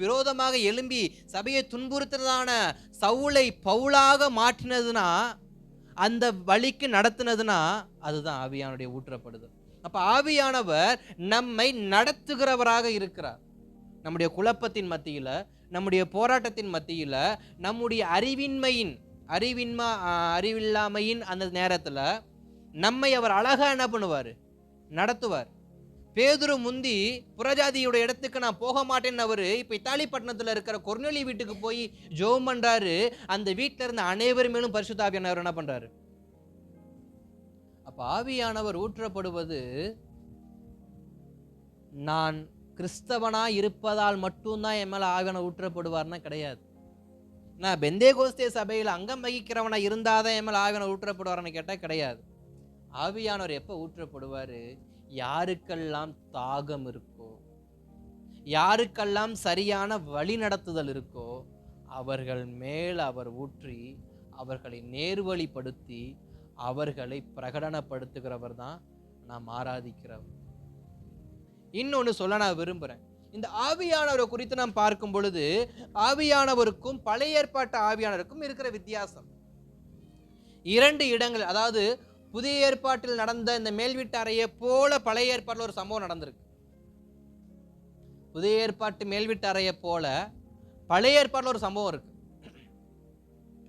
A: விரோதமாக எழும்பி சபையை துன்புறுத்துறதான சவுலை பவுலாக மாற்றினதுன்னா, அந்த வழிக்கு நடத்தினதுன்னா அதுதான் ஆவியானுடைய ஊற்றப்படுதல். அப்ப ஆவியானவர் நம்மை நடத்துகிறவராக இருக்கிறார். நம்முடைய குழப்பத்தின் மத்தியில, நம்முடைய போராட்டத்தின் மத்தியில, நம்முடைய அறிவில்லாமையின் அந்த நேரத்துல நம்மை அவர் அழகா என்ன பண்ணுவார், நடத்துவார். பேதுரு முந்தி புறஜாதியோட இடத்துக்கு நான் போக மாட்டேன்னு அவரு இப்ப இத்தாலி பட்டணத்துல இருக்கிற கொர்நேலி வீட்டுக்கு போய் ஜெபம் பண்றாரு. அந்த வீட்டுல இருந்த அனைவர் மேலும் பரிசுத்த ஆவியானவர் என்ன பண்றாரு. அப்ப ஆவியானவர் ஊற்றப்படுவது நான் கிறிஸ்தவனா இருப்பதால் மட்டும்தான் என் மேல ஆவியானவர் ஊற்றப்படுவார்னா கிடையாது. நான் பெந்தேகோஸ்தே சபையில அங்கம் வகிக்கிறவனா இருந்தாதான் என் மேல ஆவியானவர் ஊற்றப்படுவார்னு கேட்டா கிடையாது. ஆவியானவர் எப்ப ஊற்றப்படுவாரு, யாருக்கெல்லாம் தாகம் இருக்கோ, யாருக்கெல்லாம் சரியான வழி நடத்துதல் இருக்கோ அவர்கள் மேல் அவர் ஊற்றி அவர்களை நேர்வழிப்படுத்தி அவர்களை பிரகடனப்படுத்துகிறவர் தான் நாம் ஆராதிக்கிறவர். இன்னொன்னு சொல்ல நான் விரும்புறேன். இந்த ஆவியானவரை குறித்து நாம் பார்க்கும் பொழுது ஆவியானவருக்கும் பழைய ஏற்பாட்டு ஆவியானவருக்கும் இருக்கிற வித்தியாசம் 2 இடங்கள். அதாவது புதிய ஏற்பாட்டில் நடந்த இந்த மேல்வீட்டு அறையை போல பழைய ஏற்பாட்டில் ஒரு சம்பவம் நடந்திருக்கு. புதிய ஏற்பாட்டு மேல்வீட்டு அறையை போல பழைய ஏற்பாட்டில் ஒரு சம்பவம் இருக்கு.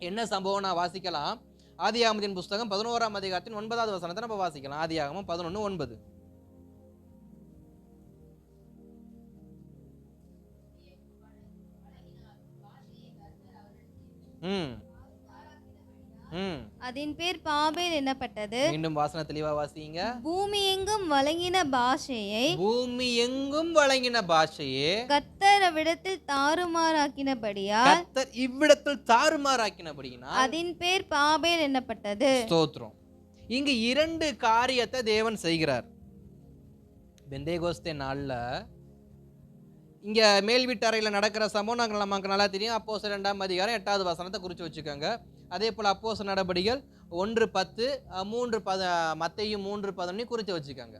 A: என்ன சம்பவம் நான் வாசிக்கலாம். ஆதியாகமத்தின் புஸ்தகம் 11ஆம் அதிகாரத்தின் 9வது வசனத்தை நம்ம வாசிக்கலாம். ஆதியாகமம் 11:9.
B: அதன் பேர் பாபேல் எனப்பட்டது.
A: மீண்டும் வாசனை தெளிவா வாசிங்க.
B: பூமி எங்கும் வழங்கின பாஷையை கர்த்தர் அவ்விடத்தில் தாறுமாறாக்கினபடியால் அதன் பேர் பாபேல் எனப்பட்டது.
A: ஸ்தோத்திரம். இங்கு 2 காரியத்தை தேவன் செய்கிறார். பெந்தேகோஸ்தே நாள்ல இங்க மேல் வீட்டறையில் நடக்கிற சம்பவம் நமக்கு நல்லா தெரியும். அப்போஸ்தலர் 2ஆம் அதிகாரம் 8வது வசனத்தை குறித்து வச்சுக்கோங்க. அதே போல் அப்போஸ்தலர் நடபடிகள் 1:10, மத்தேயு 3:11 குறித்து வச்சுக்கோங்க.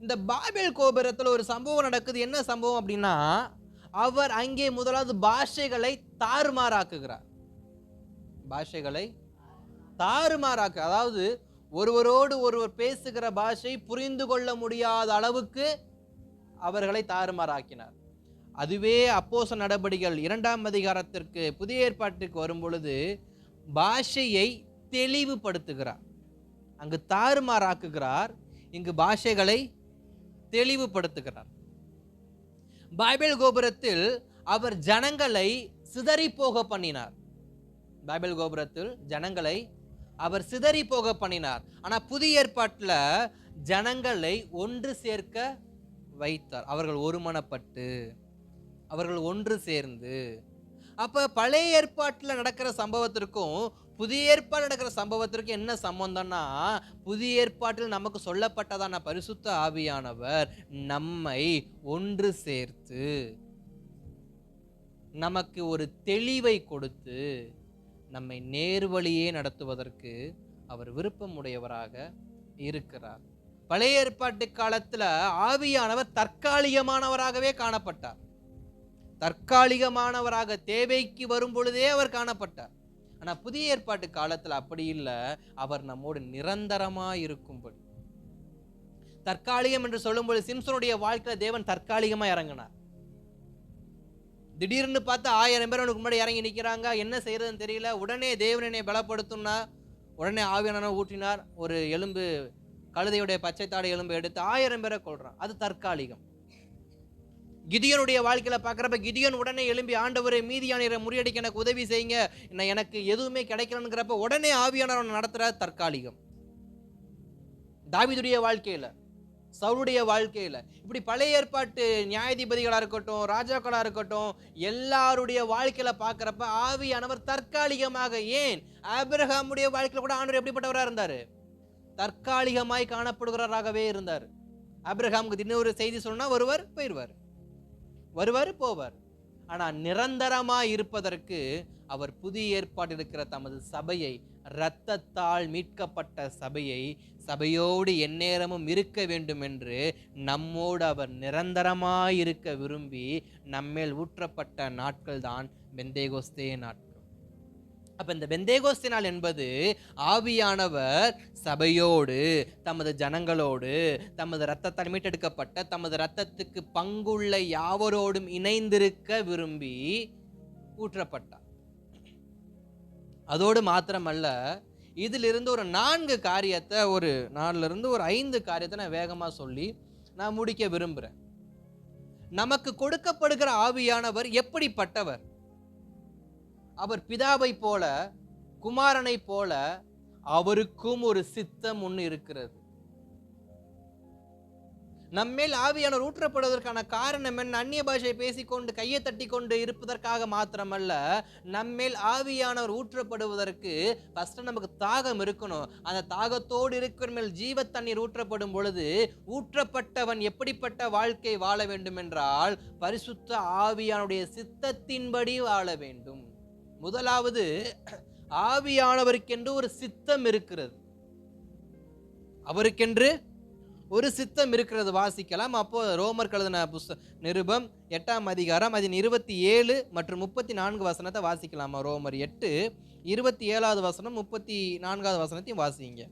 A: இந்த பாபேல் கோபுரத்தில் ஒரு சம்பவம் நடக்குது. என்ன சம்பவம் அப்படின்னா, அவர் அங்கே முதலாவது பாஷைகளை தாறுமாறாக்குகிறார். பாஷைகளை தாறுமாறாக்கு, அதாவது ஒருவரோடு ஒருவர் பேசுகிற பாஷை புரிந்து கொள்ள முடியாத அளவுக்கு அவர்களை தாறுமாறாக்கினார். அதுவே அப்போஸ்தலர் நடபடிகள் 2ஆம் அதிகாரத்திற்கு புதிய ஏற்பாட்டுக்கு வரும் பொழுது பாஷையை தெளிவுபடுத்துகிறார். அங்கு தாறுமாறாக்குகிறார், இங்கு பாஷைகளை தெளிவுபடுத்துகிறார். பைபிள் கோபுரத்தில் அவர் ஜனங்களை சிதறி போக பண்ணினார். பைபிள் கோபுரத்தில் ஜனங்களை அவர் சிதறி போக பண்ணினார். ஆனா புதிய ஏற்பாட்டுல ஜனங்களை ஒன்று சேர்க்க வைத்தார். அவர்கள் ஒருமனப்பட்டு, அவர்கள் ஒன்று சேர்ந்து. அப்ப பழைய ஏற்பாட்டுல நடக்கிற சம்பவத்திற்கும் புதிய ஏற்பாடு நடக்கிற சம்பவத்திற்கு என்ன சம்பந்தம்னா, புதிய ஏற்பாட்டில் நமக்கு சொல்லப்பட்டதான பரிசுத்த ஆவியானவர் நம்மை ஒன்று சேர்த்து நமக்கு ஒரு தெளிவை கொடுத்து நம்மை நேர்வழியே நடத்துவதற்கு அவர் விருப்பமுடையவராக இருக்கிறார். பழைய ஏற்பாட்டு காலத்துல ஆவியானவர் தற்காலிகமானவராகவே காணப்பட்டார். தற்காலிகமானவராக தேவைக்கு வரும் பொழுதே அவர் காணப்பட்டார். ஆனா புதிய ஏற்பாட்டு காலத்துல அப்படி இல்லை, அவர் நம்மோடு நிரந்தரமா இருக்கும்படி. தற்காலிகம் என்று சொல்லும்போது சிம்சனுடைய வாழ்க்கையில தேவன் தற்காலிகமா இறங்கினார். திடீர்னு பார்த்து 1000 பேர் அவனுக்கு முன்னாடி இறங்கி நிற்கிறாங்க, என்ன செய்யறதுன்னு தெரியல. உடனே தேவனை பலப்படுத்தினா, உடனே ஆவியானவர் ஊற்றினார். ஒரு எலும்பு, கழுதையுடைய பச்சை தாடை எலும்பு எடுத்து 1000 பேரை கொள்றான். அது தற்காலிகம். கிதியோனுடைய வாழ்க்கையில பார்க்குறப்ப கிதியோன் உடனே எழும்பி, ஆண்டவரை மீதியானரை முறியடிக்க எனக்கு உதவி செய்யுங்க, எனக்கு எதுவுமே கிடைக்கலங்கிறப்ப உடனே ஆவியானவர் நடத்துற தற்காலிகம். தாவீதுடைய வாழ்க்கையில, சவுலுடைய வாழ்க்கையில, இப்படி பழைய ஏற்பாட்டு நியாயாதிபதிகளா இருக்கட்டும், ராஜாக்களா இருக்கட்டும், எல்லாருடைய வாழ்க்கையில பார்க்கிறப்ப ஆவியானவர் தற்காலிகமாக, ஏன் ஆபிரகாமுடைய வாழ்க்கையில கூட ஆண்டவர் எப்படிப்பட்டவரா இருந்தாரு? தற்காலிகமாய் காணப்படுகிறவராகவே இருந்தார். ஆபிரகாமுக்கு இன்னொரு செய்தி சொன்னா வருவார் போயிடுவார், வருவார் போவார். ஆனா நிரந்தரமா இருப்பதற்கு அவர் புதிய ஏற்பாடு இருக்கிற தமது சபையை, இரத்தத்தால் மீட்கப்பட்ட சபையை, சபையோடு எந்நேரமும் இருக்க வேண்டும் என்று நம்மோடு அவர் நிரந்தரமாய் இருக்க விரும்பி நம்மேல் ஊற்றப்பட்ட நாட்கள் தான் பெந்தேகோஸ்தே நாட்கள். அப்ப இந்த பெந்தேகோஸ்தே நாள் என்பது ஆவியானவர் சபையோடு, தமது ஜனங்களோடு, தமது இரத்தத்தால் மீட்டெடுக்கப்பட்ட தமது இரத்தத்துக்கு பங்குள்ள யாவரோடும் இணைந்திருக்க விரும்பி ஊற்றப்பட்டார். அதோடு மாத்திரமல்ல, இதிலிருந்து ஒரு 4 காரியத்தை, ஒரு 4லிருந்து ஒரு 5 காரியத்தை நான் வேகமா சொல்லி நான் முடிக்க விரும்புறேன். நமக்கு கொடுக்கப்படுகிற ஆவியானவர் எப்படிப்பட்டவர்? அவர் பிதாவை போல, குமாரனை போல, அவருக்கும் ஒரு சித்தம் ஒன்று இருக்கிறது. நம்மேல் ஆவியானவர் ஊற்றப்படுவதற்கான காரணம் என்ன? அந்நிய பாஷை பேசிக்கொண்டு கையை தட்டி கொண்டு இருப்பதற்காக மாத்திரமல்ல, நம்மேல் ஆவியானவர் ஊற்றப்படுவதற்கு ஃபர்ஸ்ட் நமக்கு தாகம் இருக்கணும். அந்த தாகத்தோடு இருக்கிற மேல் ஜீவ தண்ணீர் ஊற்றப்படும் பொழுது ஊற்றப்பட்டவன் எப்படிப்பட்ட வாழ்க்கை வாழ வேண்டும் என்றால், பரிசுத்த ஆவியானுடைய சித்தத்தின்படி வாழ வேண்டும். முதலாவது, ஆவியானவருக்கென்று ஒரு சித்தம் இருக்கிறது. அவருக்கென்று ஒரு சித்தம் இருக்கிறது. வாசிக்கலாம். அப்போ ரோமர் எழுதின நிருபம் 8ஆம் அதிகாரம் அதன் 27 மற்றும் 34 வசனத்தை வாசிக்கலாமா? ரோமர் 8 27வது வசனம் 34வது வசனத்தையும் வாசிங்க.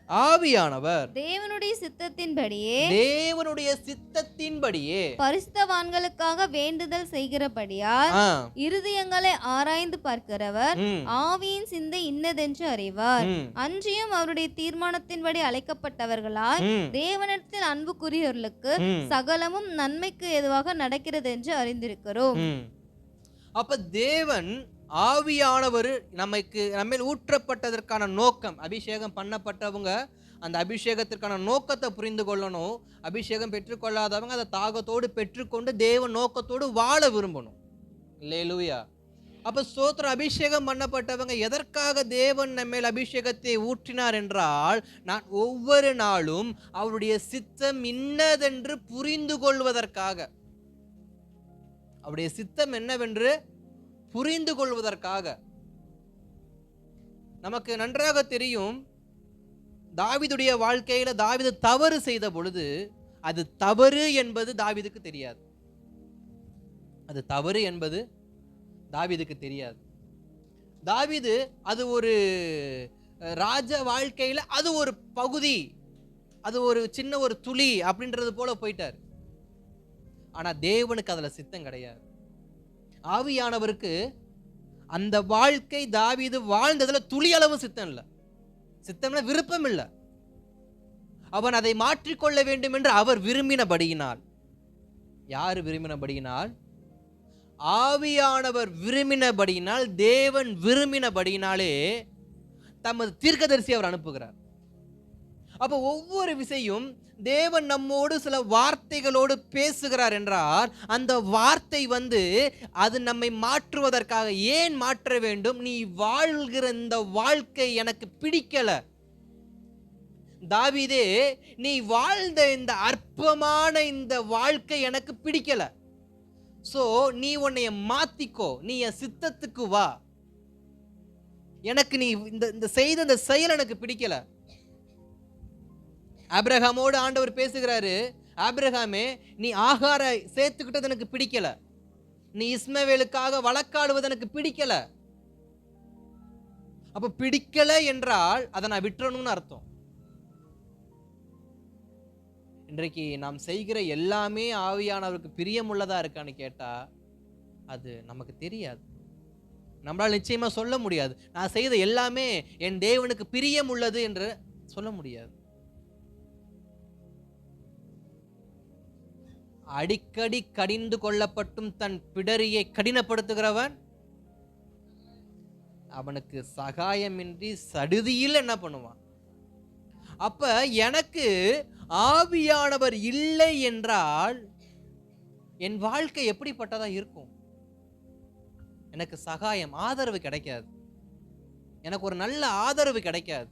A: ஆவியானவர்
B: தேவனுடைய சித்தத்தின்படியே பரிசுத்தவான்களுக்காக வேண்டுதல் செய்கிறபடியால் இருதயங்களை ஆராய்ந்து பார்க்கிறவர் ஆவியின் சிந்தை இன்னதென்று அறிவார். அன்றியும் அவருடைய தீர்மானத்தின்படி அழைக்கப்பட்டவர்களாய் தேவனிடத்தில் அன்புக்குரியவர்களுக்கு சகலமும் நன்மைக்கு எதுவாக நடக்கிறது என்று அறிந்திருக்கிறோம்.
A: அப்ப தேவன் ஆவியானவர் நம்மேல் ஊற்றப்பட்டதற்கான நோக்கம், அபிஷேகம் பண்ணப்பட்டவங்க அந்த அபிஷேகத்திற்கான நோக்கத்தை புரிந்து கொள்ளணும். அபிஷேகம் பெற்றுக்கொள்ளாதவங்க அதை தாகத்தோடு பெற்றுக்கொண்டு தேவ நோக்கத்தோடு வாழ விரும்பணும். அல்லேலூயா. அப்ப ஸ்தோத்திரம். அபிஷேகம் பண்ணப்பட்டவங்க எதற்காக தேவன் நம்மேல் அபிஷேகத்தை ஊற்றினார் என்றால், நான் ஒவ்வொரு நாளும் அவருடைய சித்தம் இன்னதென்று புரிந்து கொள்வதற்காக. அவருடைய சித்தம் என்னவென்று புரிந்து கொள்வதற்காக. நமக்கு நன்றாக தெரியும், தாவீதுடைய வாழ்க்கையில தாவீது தவறு செய்த பொழுது அது தவறு என்பது தாவீதுக்கு தெரியாது. அது தவறு என்பது தாவீதுக்கு தெரியாது. தாவீது அது ஒரு ராஜ வாழ்க்கையில அது ஒரு பகுதி, அது ஒரு சின்ன ஒரு துளி அப்படின்றது போல போயிட்டார். ஆனா தேவனுக்கு அதுல சித்தம் கிடையாது. ஆவியானவருக்கு அந்த வாழ்க்கை தாவீது வாழ்ந்ததுல துளி அளவு சித்தம் இல்லை. சித்தம்னா விருப்பம் இல்லை. அவன் அதை மாற்றிக்கொள்ள வேண்டும் என்று அவர் விரும்பினபடியினால், யாரு விரும்பினபடியினால்? ஆவியானவர் விரும்பினபடியினால், தேவன் விரும்பினபடியினாலே தமது தீர்க்கதரிசி அவர் அனுப்புகிறார். அப்ப ஒவ்வொரு விஷயம் தேவன் நம்மோடு சில வார்த்தைகளோடு பேசுகிறார் என்றால், அந்த வார்த்தை அது நம்மை மாற்றுவதற்காக. ஏன் மாற்ற வேண்டும்? நீ வாழ்கிற இந்த வாழ்க்கை எனக்கு பிடிக்கல. தாவீதே, நீ வாழ்ந்த இந்த அற்பமான இந்த வாழ்க்கை எனக்கு பிடிக்கல. சோ நீ உன்னைய மாத்திக்கோ, நீ என் சித்தத்துக்கு வா. எனக்கு நீ இந்த செய்த இந்த செயல் எனக்கு பிடிக்கல. ஆபிரகாமோடு ஆண்டவர் பேசுகிறாரு, ஆபிரகாமே, நீ ஆகார சேர்த்துக்கிட்டது எனக்கு பிடிக்கல. நீ இஸ்மவேலுக்காக வழக்காடுவது எனக்கு பிடிக்கல. அப்ப பிடிக்கல என்றால் அதை நான் விட்டுறணும்னு அர்த்தம். இன்றைக்கு நாம் செய்கிற எல்லாமே ஆவியானவருக்கு பிரியமுள்ளதா இருக்கான்னு கேட்டா அது நமக்கு தெரியாது. நம்மளால் நிச்சயமா சொல்ல முடியாது, நான் செய்த எல்லாமே என் தேவனுக்கு பிரியம் உள்ளது என்று சொல்ல முடியாது. அடிக்கடி கடிந்து கொள்ளப்பட்டும் தன் பிடரியை கடினப்படுத்துகிறவன் அவனுக்கு சகாயமின்றி சடுதியில் என்ன பண்ணுவான்? அப்ப எனக்கு ஆவியானவர் இல்லை என்றால் என் வாழ்க்கை எப்படிப்பட்டதா இருக்கும்? எனக்கு சகாயம், ஆதரவு கிடைக்காது. எனக்கு ஒரு நல்ல ஆதரவு கிடைக்காது.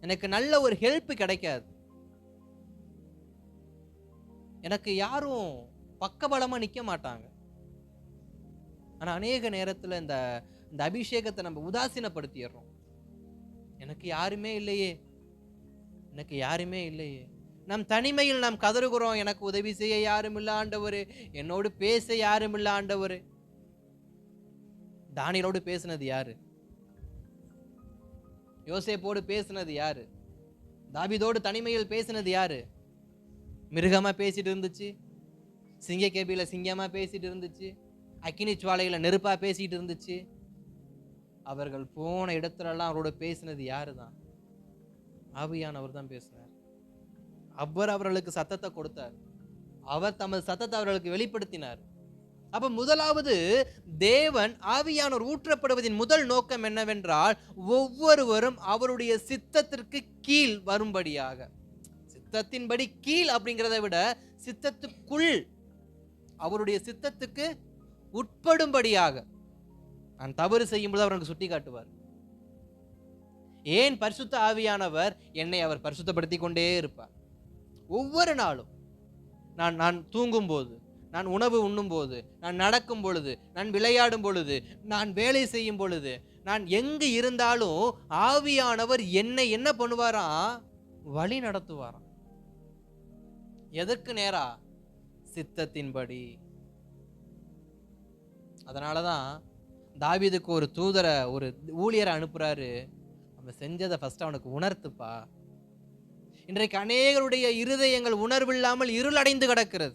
A: எனக்கு நல்ல ஒரு ஹெல்ப் கிடைக்காது. எனக்கு யாரும் பக்கபலமா நிக்க மாட்டாங்க. ஆனா அநேக நேரத்துல இந்த அபிஷேகத்தை நம்ம உதாசீனப்படுத்திடுறோம். எனக்கு யாருமே இல்லையே, எனக்கு யாருமே இல்லையே. நம் தனிமையில் நாம் கதறுகிறோம், எனக்கு உதவி செய்ய யாரும் இல்ல ஆண்டவரே, என்னோடு பேச யாரும் இல்ல ஆண்டவரே. தானியேலோடு பேசினது யாரு? யோசேப்போடு பேசினது யாரு? தாவீதோடு தனிமையில் பேசினது யாரு? மிருகமா பேசிட்டு இருந்துச்சு, சிங்க கேபியில சிங்கமா பேசிட்டு இருந்துச்சு, அக்கினி ஜுவாலையில நெருப்பா பேசிட்டு இருந்துச்சு. அவர்கள் போன இடத்துலலாம் அவரோட பேசினது யாரு தான்? ஆவியானவர் தான் பேசினார். அவர் அவர்களுக்கு சத்தத்தை கொடுத்தார். அவர் தமது சத்தத்தை அவர்களுக்கு வெளிப்படுத்தினார். அப்ப முதலாவது, தேவன் ஆவியானவர் ஊற்றப்படுவதின் முதல் நோக்கம் என்னவென்றால், ஒவ்வொருவரும் அவருடைய சித்தத்திற்கு கீழ் வரும்படியாக. சித்தத்தின்படி கீழ் அப்படிங்கிறத விட சித்தத்துக்குள், அவருடைய சித்தத்துக்கு உட்படும்படியாக. நான் தவறு செய்யும்போது அவர் எனக்கு சுட்டி காட்டுவார். ஏன்? பரிசுத்த ஆவியானவர் என்னை அவர் பரிசுத்தப்படுத்தி கொண்டே இருப்பார். ஒவ்வொரு நாளும் நான் தூங்கும் போது, நான் உணவு உண்ணும் போது, நான் நடக்கும் பொழுது, நான் விளையாடும் பொழுது, நான் வேலை செய்யும் பொழுது, நான் எங்கு இருந்தாலும் ஆவியானவர் என்னை என்ன பண்ணுவாராம்? வழி நடத்துவாராம். எதற்கு நேரா? சித்தத்தின்படி. அதனாலதான் தாவீதுக்கு ஒரு தூதரை, ஒரு ஊழியரை அனுப்புறாரு. அவன் செஞ்சதை ஃபர்ஸ்ட் அவனுக்கு உணர்த்துப்பா. இன்றைக்கு அநேகருடைய இருதயங்கள் உணர்வில்லாமல் இருளடைந்து கிடக்கிறது.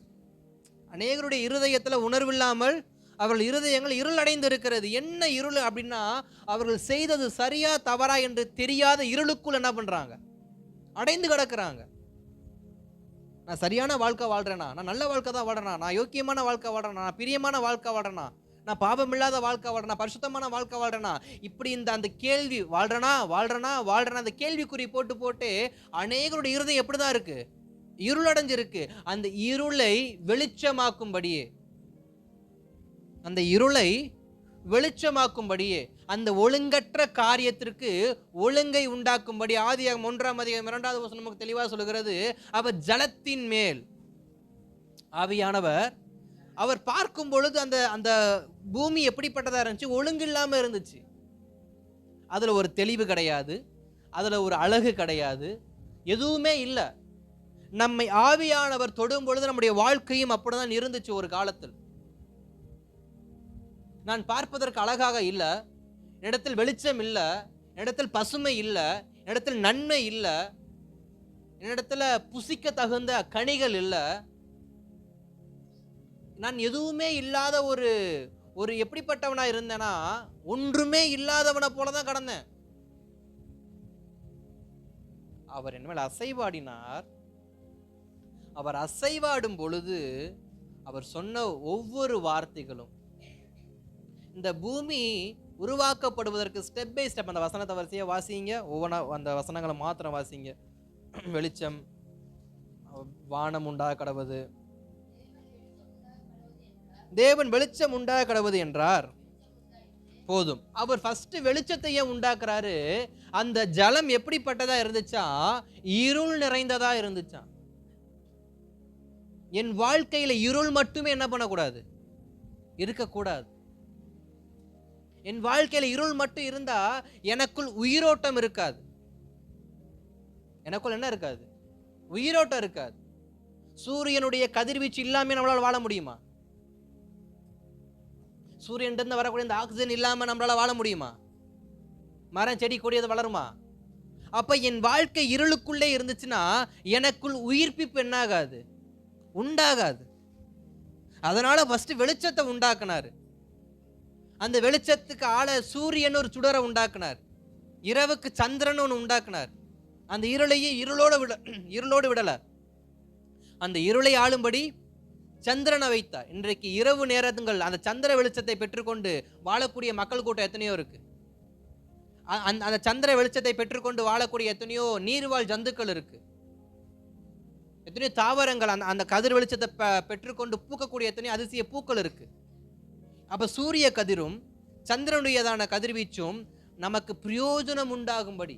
A: அநேகருடைய இருதயத்துல உணர்வில்லாமல் அவர்கள் இருதயங்கள் இருளடைந்து இருக்கிறது. என்ன இருள் அப்படின்னா, அவர்கள் செய்தது சரியா தவறா என்று தெரியாத இருளுக்குள் என்ன பண்றாங்க? அடைந்து கிடக்குறாங்க. நான் சரியான வாழ்க்கை வாழ்றேனா? நான் நல்ல வாழ்க்கை தான் வாழ்றேனா? நான் யோக்கியமான வாழ்க்கை வாழ்றேனா? நான் பிரியமான வாழ்க்கை வாழ்றேனா? நான் பாபம் இல்லாத வாழ்க்கை வாழ்றேனா? பரிசுத்தமான வாழ்க்கை வாழ்றேனா? இப்படி அந்த கேள்வி, வாழ்றேனா அந்த கேள்விக்குறி போட்டு அநேகருடைய இருதயம் எப்படிதான் இருக்கு? இருளடைஞ்சிருக்கு. அந்த இருளை வெளிச்சமாக்கும்படியே, அந்த இருளை வெளிச்சமாக்கும்படியே, அந்த ஒழுங்கற்ற காரியத்திற்கு ஒழுங்கை உண்டாக்கும்படி ஆதியாகமம் 1:2 நமக்கு தெளிவாக சொல்லுகிறது. அவர் ஜலத்தின் மேல் ஆவியானவர் அவர் பார்க்கும் பொழுது அந்த பூமி எப்படிப்பட்டதா இருந்துச்சு? ஒழுங்கு இல்லாம இருந்துச்சு. அதுல ஒரு தெளிவு கிடையாது, அதுல ஒரு அழகு கிடையாது, எதுவுமே இல்லை. நம்மை ஆவியானவர் தொடும் பொழுது நம்முடைய வாழ்க்கையும் அப்படிதான் இருந்துச்சு ஒரு காலத்தில். நான் பார்ப்பதற்கு அழகாக இல்லை, இடத்தில் வெளிச்சம் இல்லை, இடத்தில் பசுமை இல்லை, இடத்தில் நன்மை இல்லை, என்னிடத்துல புசிக்க தகுந்த கனிகள் இல்லை, நான் எதுவுமே இல்லாத ஒரு எப்படிப்பட்டவனா இருந்தேன்னா ஒன்றுமே இல்லாதவனை போலதான் கடந்தேன். அவர் என்ன மேல் அசைவாடினார். அவர் அசைவாடும் பொழுது அவர் சொன்ன ஒவ்வொரு வார்த்தைகளும், இந்த பூமி உருவாக்கப்படுவதற்கு ஸ்டெப் பை ஸ்டெப், அந்த வசனத்தை வரிசையா வாசிங்க, ஒவ்வொன்றா அந்த வசனங்களை மாத்திரம் வாசிங்க. வெளிச்சம், வானம் உண்டாக கடவுது, தேவன் வெளிச்சம் உண்டாக கடவுது என்றார், போதும். அவர் ஃபர்ஸ்ட் வெளிச்சத்தையே உண்டாக்குறாரு. அந்த ஜலம் எப்படிப்பட்டதா இருந்துச்சா? இருள் நிறைந்ததா இருந்துச்சா. என் வாழ்க்கையில இருள் மட்டுமே என்ன பண்ணக்கூடாது, இருக்கக்கூடாது. என் வாழ்க்கையில இருள் மட்டும் இருந்தா எனக்குள் உயிரோட்டம் இருக்காது. எனக்குள் என்ன இருக்காது? உயிரோட்டம் இருக்காது. சூரியனுடைய கதிர்வீச்சு இல்லாம நம்மளால வாழ முடியுமா? சூரியன் இருந்து வரக்கூடிய இந்த ஆக்சிஜன் இல்லாம நம்மளால வாழ முடியுமா? மரம் செடி கொடி அது வளருமா? அப்ப என் வாழ்க்கை இருளுக்குள்ளே இருந்துச்சுன்னா எனக்குள் உயிர்ப்பிப்பு என்ன ஆகாது, உண்டாகாது. அதனால ஃபர்ஸ்ட் வெளிச்சத்தை உண்டாக்குனாரு. அந்த வெளிச்சத்துக்கு ஆள சூரியன் ஒரு சுடரை உண்டாக்குனார், இரவுக்கு சந்திரன் ஒன்று உண்டாக்குனார். அந்த இருளையே இருளோடு விடல, அந்த இருளை ஆளும்படி சந்திரனை வைத்தார். இன்றைக்கு இரவு நேரங்கள் அந்த சந்திர வெளிச்சத்தை பெற்றுக்கொண்டு வாழக்கூடிய மக்கள் கூட்டம் எத்தனையோ இருக்கு. அந்த சந்திர வெளிச்சத்தை பெற்றுக்கொண்டு வாழக்கூடிய எத்தனையோ நீர்வாழ் ஜந்துக்கள் இருக்கு, எத்தனையோ தாவரங்கள் அந்த கதிர் வெளிச்சத்தை பெற்றுக்கொண்டு பூக்கக்கூடிய எத்தனையோ அதிசய பூக்கள் இருக்கு. அப்ப சூரிய கதிரும் சந்திரனுடையதான கதிர்வீச்சும் நமக்கு பிரயோஜனம் உண்டாகும்படி,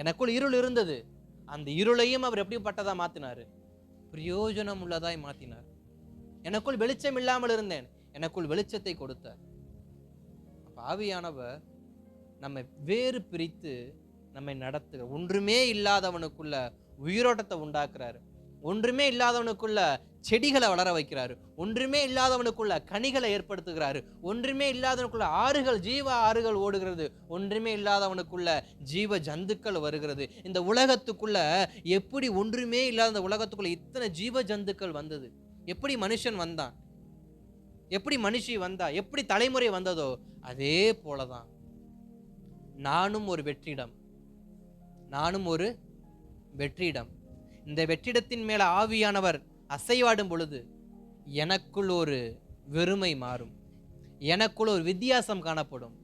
A: எனக்குள் இருள் இருந்தது, அந்த இருளையும் அவர் எப்படிப்பட்டதா மாத்தினாரு, பிரயோஜனம் உள்ளதாய் மாத்தினார். எனக்குள் வெளிச்சம் இல்லாமல் இருந்தேன், எனக்குள் வெளிச்சத்தை கொடுத்தார். ஆவியானவர் நம்மை வேறு பிரித்து நம்மை நடத்துகிறார். ஒன்றுமே இல்லாதவனுக்குள்ள உயிரோட்டத்தை உண்டாக்குறாரு, ஒன்றுமே இல்லாதவனுக்குள்ள செடிகளை வளர வைக்கிறாரு, ஒன்றுமே இல்லாதவனுக்குள்ள கனிகளை ஏற்படுத்துகிறாரு, ஒன்றுமே இல்லாதவனுக்குள்ள ஆறுகள், ஜீவ ஆறுகள் ஓடுகிறது, ஒன்றுமே இல்லாதவனுக்குள்ள ஜீவ ஜந்துக்கள் வருகிறது. இந்த உலகத்துக்குள்ள எப்படி ஒன்றுமே இல்லாத இந்த உலகத்துக்குள்ள இத்தனை ஜீவ ஜந்துக்கள் வந்தது? எப்படி மனுஷன் வந்தான், எப்படி மனுஷி வந்தா, எப்படி தலைமுறை வந்ததோ அதே போலதான் நானும் ஒரு வெற்றிடம், நானும் ஒரு வெற்றிடம். இந்த வெற்றிடத்தின் மேல ஆவியானவர் அசைவாடும் பொழுது எனக்குள் ஒரு வெறுமை மாறும், எனக்குள் ஒரு வித்தியாசம் காணப்படும்,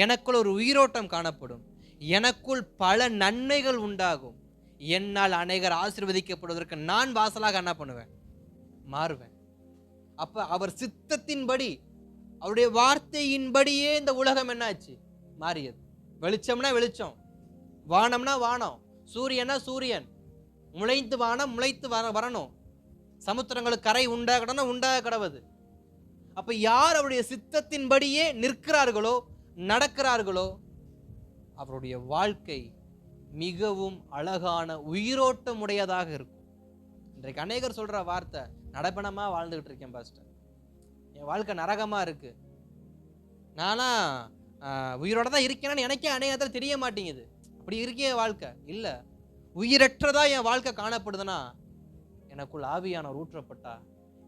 A: எனக்குள் ஒரு உயிரோட்டம் காணப்படும், எனக்குள் பல நன்மைகள் உண்டாகும். என்னால் அநேகர் ஆசீர்வதிக்கப்படுவதற்கு நான் வாசலாக என்ன பண்ணுவேன், மாறுவேன். அப்ப அவர் சித்தத்தின்படி, அவருடைய வார்த்தையின்படியே இந்த உலகம் என்னாச்சு, மாறியது. வெளிச்சம்னா வெளிச்சம், வானம்னா வானம், சூரியனா சூரியன், முளைத்து வானம் முளைத்து வரணும், சமுத்திரங்களுக்கு கரை உண்டாகணும், உண்டாக கடவுது. அப்ப யார் அவருடைய சித்தத்தின்படியே நிற்கிறார்களோ, நடக்கிறார்களோ, அவருடைய வாழ்க்கை மிகவும் அழகான உயிரோட்டம் உடையதாக இருக்கும். இன்றைக்கு அநேகர் சொல்ற வார்த்தை, நடப்பணமா வாழ்ந்துகிட்டு இருக்கேன் பாஸ்டர், என் வாழ்க்கை நரகமா இருக்கு, நானா உயிரோட தான் இருக்கேன்னு எனக்கே அநேகத்தில் தெரிய மாட்டேங்குது, அப்படி இருக்கே வாழ்க்கை இல்ல, உயிரற்றதா என் வாழ்க்கை காணப்படுதுன்னா எனக்குள் ஆவியானவர் ஊற்றப்பட்டா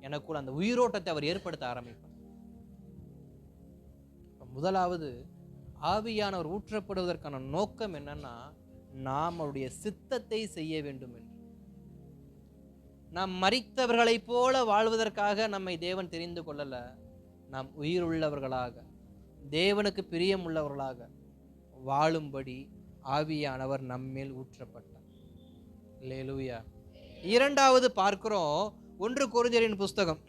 A: எனக்குள் அந்த உயிரோட்டத்தை அவர் ஏற்படுத்த ஆரம்பிப்பார். முதலாவது ஆவியானவர் ஊற்றப்படுவதற்கான நோக்கம் என்னன்னா, நாம் அவருடைய சித்தத்தை செய்ய வேண்டும் என்று. நாம் மரித்தவர்களை போல வாழ்வதற்காக நம்மை தேவன் தெரிந்து கொள்ளல, நாம் உயிருள்ளவர்களாக தேவனுக்கு பிரியம் உள்ளவர்களாக வாழும்படி ஆவியானவர் நம்மேல் ஊற்றப்பட்டார். அல்லேலூயா. இரண்டாவது பார்க்கிறோம், 1 கொரிந்தியரின் புஸ்தகம்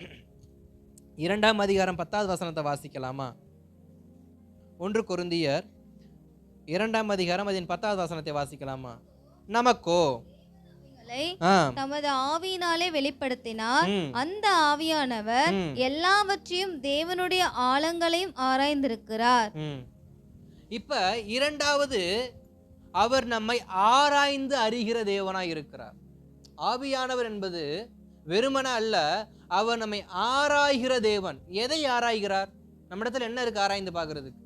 A: 2ஆம் அதிகாரம் 10வது வசனத்தை வாசிக்கலாமா? 1 கொரிந்தியர் 2ஆம் அதிகாரம் அதன் 10வது வசனத்தை வாசிக்கலாமா? நமக்கோ
B: தமது ஆவியினாலே வெளிப்படுத்தினார், அந்த ஆவியானவர் எல்லாவற்றையும் தேவனுடைய ஆழங்களையும் ஆராய்ந்திருக்கிறார்.
A: இப்ப இரண்டாவது, அவர் நம்மை ஆராய்ந்து அறிகிற தேவனாய் இருக்கிறார். ஆவியானவர் என்பது வெறுமன அல்ல, அவர் நம்மை ஆராய்கிற தேவன். எதை ஆராய்கிறார்? நம்ம இடத்துல என்ன இருக்கு ஆராய்ந்து பார்க்கறதுக்கு?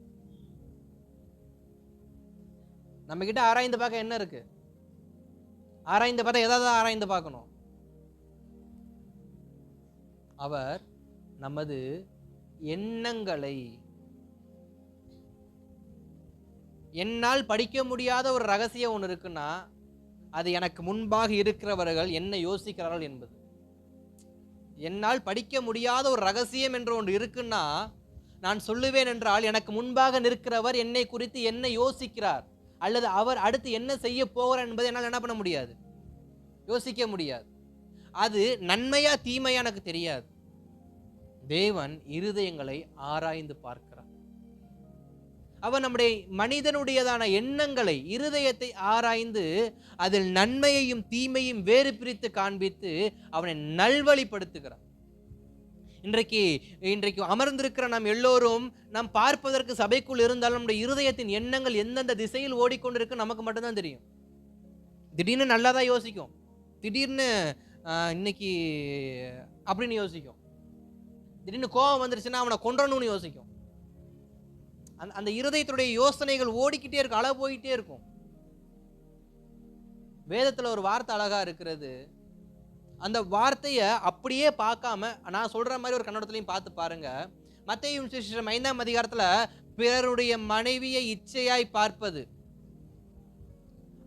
A: நம்ம கிட்ட ஆராய்ந்து பார்க்க என்ன இருக்கு? ஆராய்ந்து பார்த்தா எதாவது ஆராய்ந்து பார்க்கணும். அவர் நமது எண்ணங்களை, என்னால் படிக்க முடியாத ஒரு ரகசியம் ஒன்று இருக்குன்னா அது எனக்கு முன்பாக இருக்கிறவர்கள் என்ன யோசிக்கிறார்கள் என்பது. என்னால் படிக்க முடியாத ஒரு ரகசியம் என்று ஒன்று இருக்குன்னா நான் சொல்லுவேன் என்றால் எனக்கு முன்பாக நிற்கிறவர் என்னை குறித்து என்ன யோசிக்கிறார், அல்லது அவர் அடுத்து என்ன செய்ய போகிறார் என்பதை என்னால் என்ன பண்ண முடியாது, யோசிக்க முடியாது. அது நன்மையா தீமையா எனக்கு தெரியாது. தேவன் இருதயங்களை ஆராய்ந்து பார்க்கிறார். அவர் நம்முடைய மனிதனுடையதான எண்ணங்களை, இருதயத்தை ஆராய்ந்து அதில் நன்மையையும் தீமையும் வேறு பிரித்து காண்பித்து அவனை நல்வழிப்படுத்துகிறார். இன்றைக்கு அமர்ந்திருக்கிற நாம் எல்லோரும் நாம் பார்ப்பதற்கு சபைக்குள் இருந்தாலும் நம்முடைய இருதயத்தின் எண்ணங்கள் எந்தெந்த திசையில் ஓடிக்கொண்டிருக்கு நமக்கு மட்டும்தான் தெரியும். திடீர்னு நல்லாதான் யோசிக்கும், திடீர்னு இன்னைக்கு அப்படின்னு யோசிக்கும், திடீர்னு கோபம் வந்துருச்சுன்னா அவனை கொன்றணும்னு யோசிக்கும். அந்த இருதயத்துடைய யோசனைகள் ஓடிக்கிட்டே இருக்கும், அளவு போயிட்டே இருக்கும். வேதத்துல ஒரு வார்த்தை அழகா இருக்கிறது. அந்த வார்த்தையை அப்படியே பார்க்காம நான் சொல்ற மாதிரி ஒரு கண்ணோட்டத்திலையும் பார்த்து பாருங்க. மத்தேயு சுவிசேஷம் 5ஆம் அதிகாரத்துல பிறருடைய மனைவியை இச்சையாய் பார்ப்பது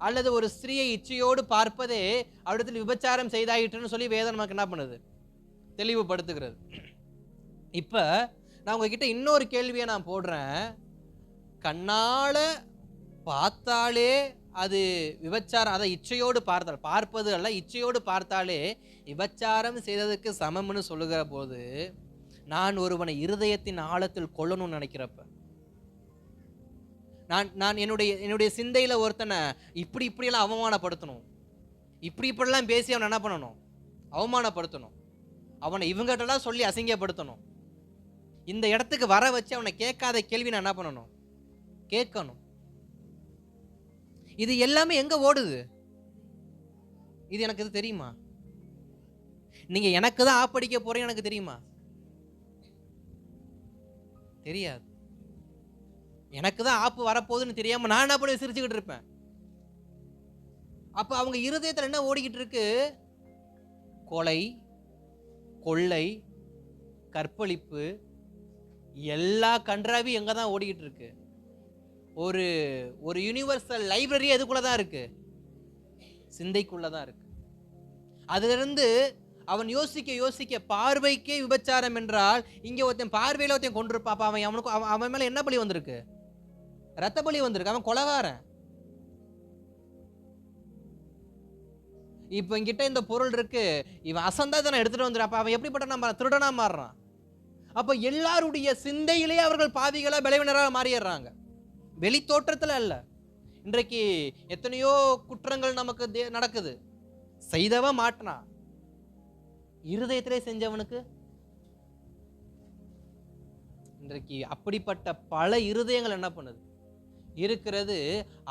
A: அல்லது ஒரு ஸ்திரீயை இச்சையோடு பார்ப்பதே அவரிடத்தில் விபச்சாரம் செய்தாயிற்றுன்னு சொல்லி வேதம் நமக்கு என்ன பண்ணுது, தெளிவுபடுத்துகிறது. இப்ப நான் உங்ககிட்ட இன்னொரு கேள்வியை நான் போடுறேன். கண்ணால பார்த்தாலே அது விபச்சாரம், அதை இச்சையோடு பார்ப்பது அல்ல, இச்சையோடு பார்த்தாலே விபச்சாரம் செய்ததுக்கு சமம்னு சொல்லுகிற போது நான் ஒருவனை இருதயத்தின் ஆழத்தில் கொல்லணும்னு நினைக்கிறப்ப, நான் என்னுடைய சிந்தையில ஒருத்தனை இப்படியெல்லாம் அவமானப்படுத்தணும், இப்படிலாம் பேசி அவனை என்ன பண்ணணும், அவமானப்படுத்தணும், அவனை இவங்ககிட்டலாம் சொல்லி அசிங்கப்படுத்தணும், இந்த இடத்துக்கு வர வச்சு அவனை கேட்காத கேள்வி நான் என்ன பண்ணணும், கேட்கணும். இது எல்லாமே எங்க ஓடுது? இது எனக்கு இது தெரியுமா? நீங்க எனக்கு தான் ஆப்படிக்க போறீங்க எனக்கு தெரியுமா? தெரியாது. எனக்கு தான் ஆப்பு வரப்போகுதுன்னு தெரியாம நான் என்ன பண்ணி சிரிச்சுக்கிட்டு இருப்பேன். அப்ப அவங்க இருதயத்துல என்ன ஓடிக்கிட்டு இருக்கு? கொலை, கொள்ளை, கற்பழிப்பு, எல்லா கன்றாவி எங்க தான் ஓடிக்கிட்டு இருக்கு? ஒரு யூனிவர்சல் லைப்ரரி எதுக்குள்ளதான் இருக்கு? சிந்தைக்குள்ளதான் இருக்கு. அதுல இருந்து அவன் யோசிக்க பார்வைக்கே விபச்சாரம் என்றால் இங்க ஒருத்தன் பார்வையில ஒருத்தன் கொண்டிருப்பாப்பா, அவன் மேல என்ன பலி வந்திருக்கு? ரத்த பலி வந்திருக்கு. அவன் கொலைகாரன். இப்ப என்கிட்ட இந்த பொருள் இருக்கு, இவன் அசந்தா தானே எடுத்துட்டு வந்துடுறாப்ப, அவன் எப்படிப்பட்ட திருடனா மாறுறான். அப்ப எல்லாருடைய சிந்தையிலே அவர்கள் பாவிகளா பலவீனராக மாறிடுறாங்க, வெளி தோற்றத்துல அல்ல. இன்றைக்கு எத்தனையோ குற்றங்கள் நமக்கு நடக்குது. செய்தவன் மாட்டினா, இருதயத்திலே செஞ்சவனுக்கு இன்றைக்கு அப்படிப்பட்ட பல இருதயங்கள் என்ன பண்ணுது இருக்கிறது.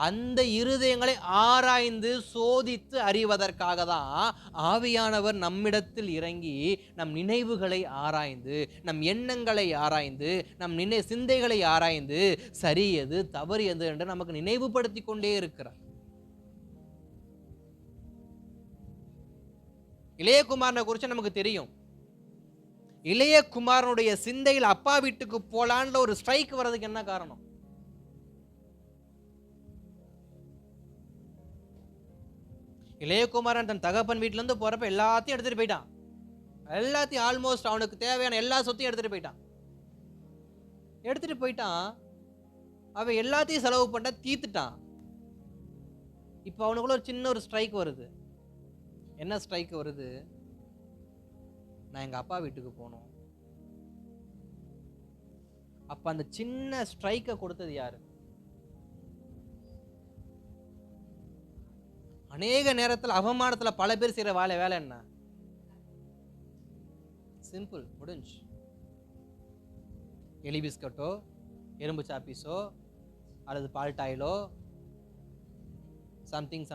A: அந்த இருதயங்களை ஆராய்ந்து சோதித்து அறிவதற்காக தான் ஆவியானவர் நம்மிடத்தில் இறங்கி நம் நினைவுகளை ஆராய்ந்து, நம் எண்ணங்களை ஆராய்ந்து, நம் சிந்தைகளை ஆராய்ந்து சரி எது தவறு எது என்று நமக்கு நினைவுபடுத்தி கொண்டே இருக்கிறார். இளையகுமாரனை குறித்து நமக்கு தெரியும். இளையகுமாரனுடைய சிந்தையில் அப்பா வீட்டுக்கு போலான்ற ஒரு ஸ்ட்ரைக் வர்றதுக்கு என்ன காரணம்? இளையகுமாரன் தன் தகப்பன் வீட்டுல இருந்து போறப்ப எல்லாத்தையும் எடுத்துட்டு போயிட்டான். எல்லாத்தையும் ஆல்மோஸ்ட் அவனுக்கு தேவையான எல்லா சொத்தையும் எடுத்துட்டு போயிட்டான். அவன் எல்லாத்தையும் செலவு பண்ண தீத்துட்டான். இப்ப அவனுக்குள்ள ஒரு சின்ன ஒரு ஸ்ட்ரைக் வருது. என்ன ஸ்ட்ரைக் வருது? நான் எங்க அப்பா வீட்டுக்கு போகணும். அப்ப அந்த சின்ன ஸ்ட்ரைக்கை கொடுத்தது யாரு? அநேக நேரத்தில் அவமானத்துல பல பேர் செய்யற வேலை என்ன? சிம்பிள், முடிஞ்சு. எலி பிஸ்கட்டோ, எறும்பு சாப்பீஸோ, அல்லது பால்டாயிலோ, something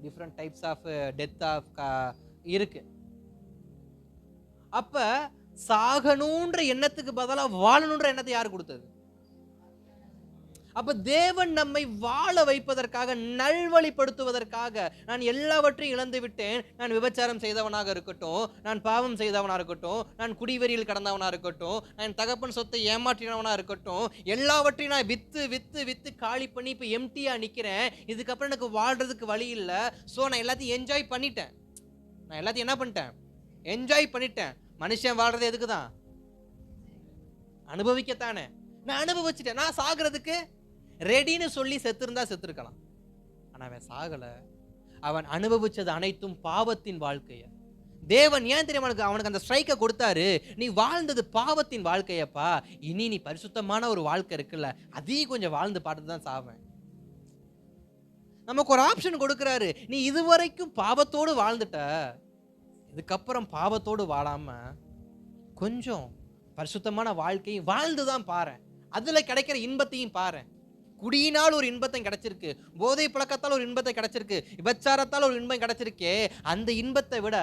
A: different types of death of இருக்கு. அப்ப சாகணுன்ற எண்ணத்துக்கு பதிலா வாழணுன்ற எண்ணத்தை யார் கொடுத்தது? அப்ப தேவன் நம்மை வாழ வைப்பதற்காக, நல்வழிப்படுத்துவதற்காக, நான் எல்லாவற்றையும் இழந்து விட்டேன், நான் விபச்சாரம் செய்தவனாக இருக்கட்டும், நான் பாவம் செய்தவனாக இருக்கட்டும், நான் குடிவெறியில் கடந்தவனாக இருக்கட்டும், நான் தகப்பன் சொத்தை ஏமாற்றினவனாக இருக்கட்டும், எல்லாவற்றையும் நான் வித்து வித்து வித்து காலி பண்ணி இப்போ எம்டியா நிற்கிறேன். இதுக்கப்புறம் எனக்கு வாழ்றதுக்கு வழி இல்லை. ஸோ நான் எல்லாத்தையும் என்ஜாய் பண்ணிட்டேன். நான் எல்லாத்தையும் என்ன பண்ணிட்டேன்? என்ஜாய் பண்ணிட்டேன். மனுஷன் வாழ்றது எதுக்கு தான்? அனுபவிக்கத்தானே. நான் அனுபவிச்சுட்டேன். நான் சாகிறதுக்கு ரெடின்னு சொல்லி செத்துருந்தா செத்துருக்கலாம். ஆனா அவன் சாகல. அவன் அனுபவிச்சது அனைத்தும் பாவத்தின் வாழ்க்கைய. தேவன் ஏன் தெரியுமா அவனுக்கு அந்த ஸ்ட்ரைக்கை கொடுத்தாரு? நீ வாழ்ந்தது பாவத்தின் வாழ்க்கையப்பா, இனி நீ பரிசுத்தமான ஒரு வாழ்க்கை இருக்குல்ல, அதையும் கொஞ்சம் வாழ்ந்து பார்த்து தான் சாவேன். நமக்கு ஒரு ஆப்ஷன் கொடுக்கிறாரு. நீ இதுவரைக்கும் பாவத்தோடு வாழ்ந்துட்ட, இதுக்கப்புறம் பாவத்தோடு வாழாம கொஞ்சம் பரிசுத்தமான வாழ்க்கையை வாழ்ந்துதான் பாரு. அதுல கிடைக்கிற இன்பத்தையும் பாரு. குடியினால் ஒரு இன்பத்தை கிடைச்சிருக்கு, போதை பழக்கத்தால் ஒரு இன்பத்தை கிடைச்சிருக்கு, விபச்சாரத்தால் ஒரு இன்பம் கிடைச்சிருக்கே, அந்த இன்பத்தை விட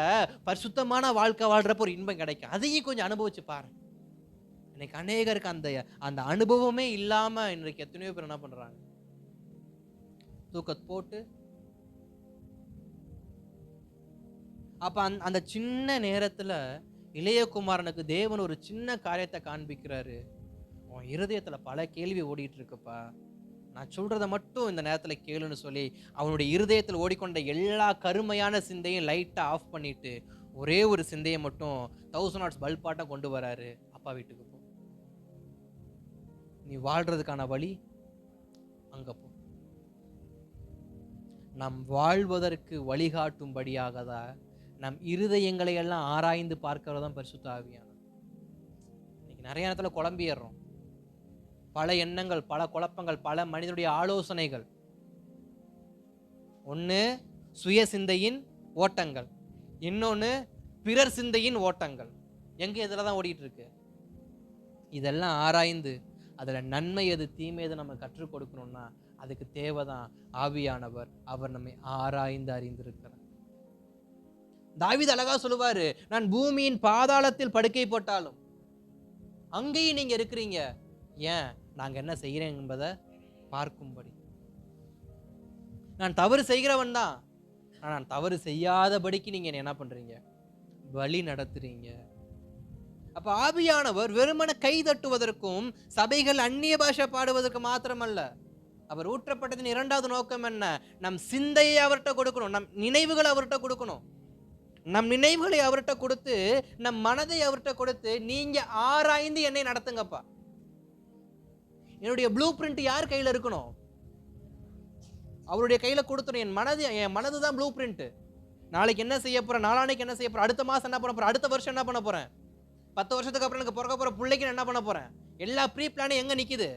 A: பரிசுத்தமான வாழ்க்கை வாழ்றப்ப ஒரு இன்பம் கிடைக்கும். அதையும் கொஞ்சம் அனுபவிச்சு பாரு. இன்னைக்கு அநேகருக்கு அந்த அனுபவமே இல்லாம இன்றைக்கு எத்தனையோ பேர் என்ன பண்றாங்க? தூக்கத்தை போட்டு அப்ப அந்த சின்ன நேரத்துல இளையகுமாரனுக்கு தேவன் ஒரு சின்ன காரியத்தை காண்பிக்கிறாரு. உன் இருதயத்துல பல கேள்வி ஓடிட்டு இருக்குப்பா, நான் சொல்றதை மட்டும் இந்த நேரத்துல கேளுன்னு சொல்லி அவனுடைய இருதயத்தில் ஓடிக்கொண்ட எல்லா கருமையான சிந்தையும் லைட்டா ஆஃப் பண்ணிட்டு ஒரே ஒரு சிந்தையை மட்டும் 1000 வாட்ஸ் பல்பாட்டம் கொண்டு வராரு. அப்பா வீட்டுக்கு போ, நீ வாழ்றதுக்கான வழி அங்க போ. நம் வாழ்வதற்கு வழிகாட்டும்படியாக தான் நம் இருதயங்களை எல்லாம் ஆராய்ந்து பார்க்கிறதான் பரிசுத்த ஆவியானவர். இன்னைக்கு நிறைய இடத்துல குழம்பிடுறோம். பல எண்ணங்கள், பல குழப்பங்கள், பல மனிதனுடைய ஆலோசனைகள். ஒன்று சுய சிந்தையின் ஓட்டங்கள், இன்னொன்று பிறர் சிந்தையின் ஓட்டங்கள். எங்க இதில் தான் ஓடிட்டு இருக்கு. இதெல்லாம் ஆராய்ந்து அதில் நன்மை எது தீமை எது நம்ம கற்றுக் கொடுக்கணும்னா அதுக்கு தேவைதான் ஆவியானவர். அவர் நம்மை ஆராய்ந்து அறிந்திருக்கிறார். தாவீது அழகா சொல்லுவாரு, நான் பூமியின் பாதாளத்தில் படுக்கை போட்டாலும் அங்கேயும் நீங்க இருக்கிறீங்க. ஏன்? நாங்க என்ன செய்கிறேன் என்பதை பார்க்கும்படி. நான் தவறு செய்கிறவன் தான், நான் தவறு செய்யாதபடிக்கு நீங்க என்ன பண்றீங்க? வழி நடத்துறீங்க. அப்ப ஆவியானவர் வெறுமன கை தட்டுவதற்கும் சபைகள் அந்நிய பாஷை பாடுவதற்கு மாத்திரமல்ல. அவர் ஊற்றப்பட்டதின் இரண்டாவது நோக்கம் என்ன? நம் சிந்தையை அவர்கிட்ட கொடுக்கணும், நம் நினைவுகளை அவர்கிட்ட கொடுக்கணும். நம் நினைவுகளை அவர்கிட்ட கொடுத்து, நம் மனதை அவர்கிட்ட கொடுத்து, நீங்க ஆராய்ந்து என்னை நடத்துங்கப்பா. என்னுடைய ப்ளூ பிரிண்ட் யார் கையில இருக்கணும்? அவருடைய கையில கொடுத்துடும். என் மனது தான் ப்ளூ பிரிண்ட். நாளைக்கு என்ன செய்ய போறேன், நாளானைக்கு என்ன செய்ய போறேன், அடுத்த மாசம் என்ன பண்ண போறேன், அடுத்த வருஷம் என்ன பண்ண போறேன், 10 வருஷத்துக்கு அப்புறம் எனக்கு பிறக்க போற பிள்ளைக்கு என்ன பண்ண போறேன், எல்லா ப்ரீ பிளானும் எங்க நிக்குது?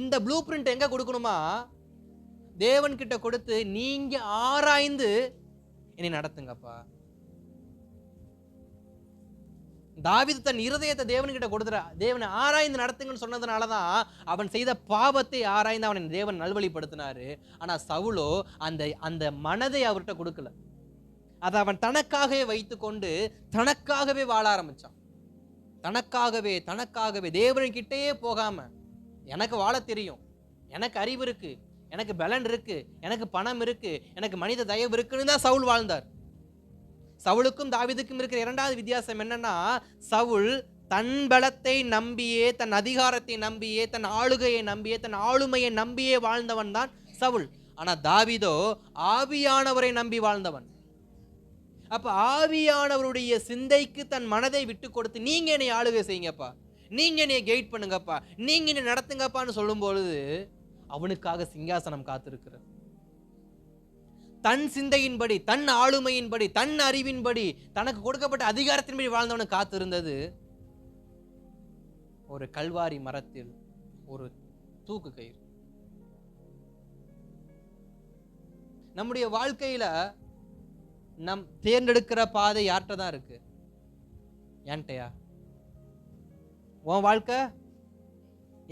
A: இந்த ப்ளூ பிரிண்ட் எங்க கொடுக்கணுமா? தேவன் கிட்ட கொடுத்து நீங்க ஆராய்ந்து என்னை நடத்துங்கப்பா. தாவீது தன் இருதயத்தை தேவன்கிட்ட கொடுத்துற, தேவனை ஆராய்ந்து நடத்துங்கன்னு சொன்னதுனாலதான் அவன் செய்த பாவத்தை ஆராய்ந்து அவனை தேவன் நல்வழிப்படுத்தினாரு. ஆனா சவுலோ அந்த மனதை அவர்கிட்ட கொடுக்கல. அதை அவன் தனக்காகவே வைத்துக்கொண்டு தனக்காகவே வாழ ஆரம்பிச்சான். தனக்காகவே தேவன்கிட்டயே போகாம, எனக்கு வாழ தெரியும், எனக்கு அறிவு இருக்கு, எனக்கு பலன் இருக்கு, எனக்கு பணம் இருக்கு, எனக்கு மனித தயவு இருக்குன்னு தான் சவுல் வாழ்ந்தார். சவுலுக்கும் தாவீதுக்கும் இருக்கிற இரண்டாவது வித்தியாசம் என்னன்னா, சவுல் தன் பலத்தை நம்பியே, தன் அதிகாரத்தை நம்பியே, தன் ஆளுகையை நம்பியே, தன் ஆளுமையை நம்பியே வாழ்ந்தவன் தான் சவுல். ஆனா தாவீதோ ஆவியானவரை நம்பி வாழ்ந்தவன். அப்ப ஆவியானவருடைய சிந்தைக்கு தன் மனதை விட்டு கொடுத்து, நீங்க என்னை ஆளுகை செய்யுங்கப்பா, நீங்க என்னை கைட் பண்ணுங்கப்பா, நீங்க என்னை நடத்துங்கப்பான்னு சொல்லும் பொழுது அவனுக்காக சிங்காசனம் காத்திருக்கிறது. தன் சிந்தையின்படி, தன் ஆளுமையின்படி, தன் அறிவின்படி, தனக்கு கொடுக்கப்பட்ட அதிகாரத்தின்படி வாழ்ந்தவனு காத்திருந்தது ஒரு கல்வாரி மரத்தில் ஒரு தூக்கு கயிறு. நம்முடைய வாழ்க்கையில நம் தேர்ந்தெடுக்கிற பாதை யார்கிட்ட தான் இருக்கு? என்கிட்டயா? உன் வாழ்க்கை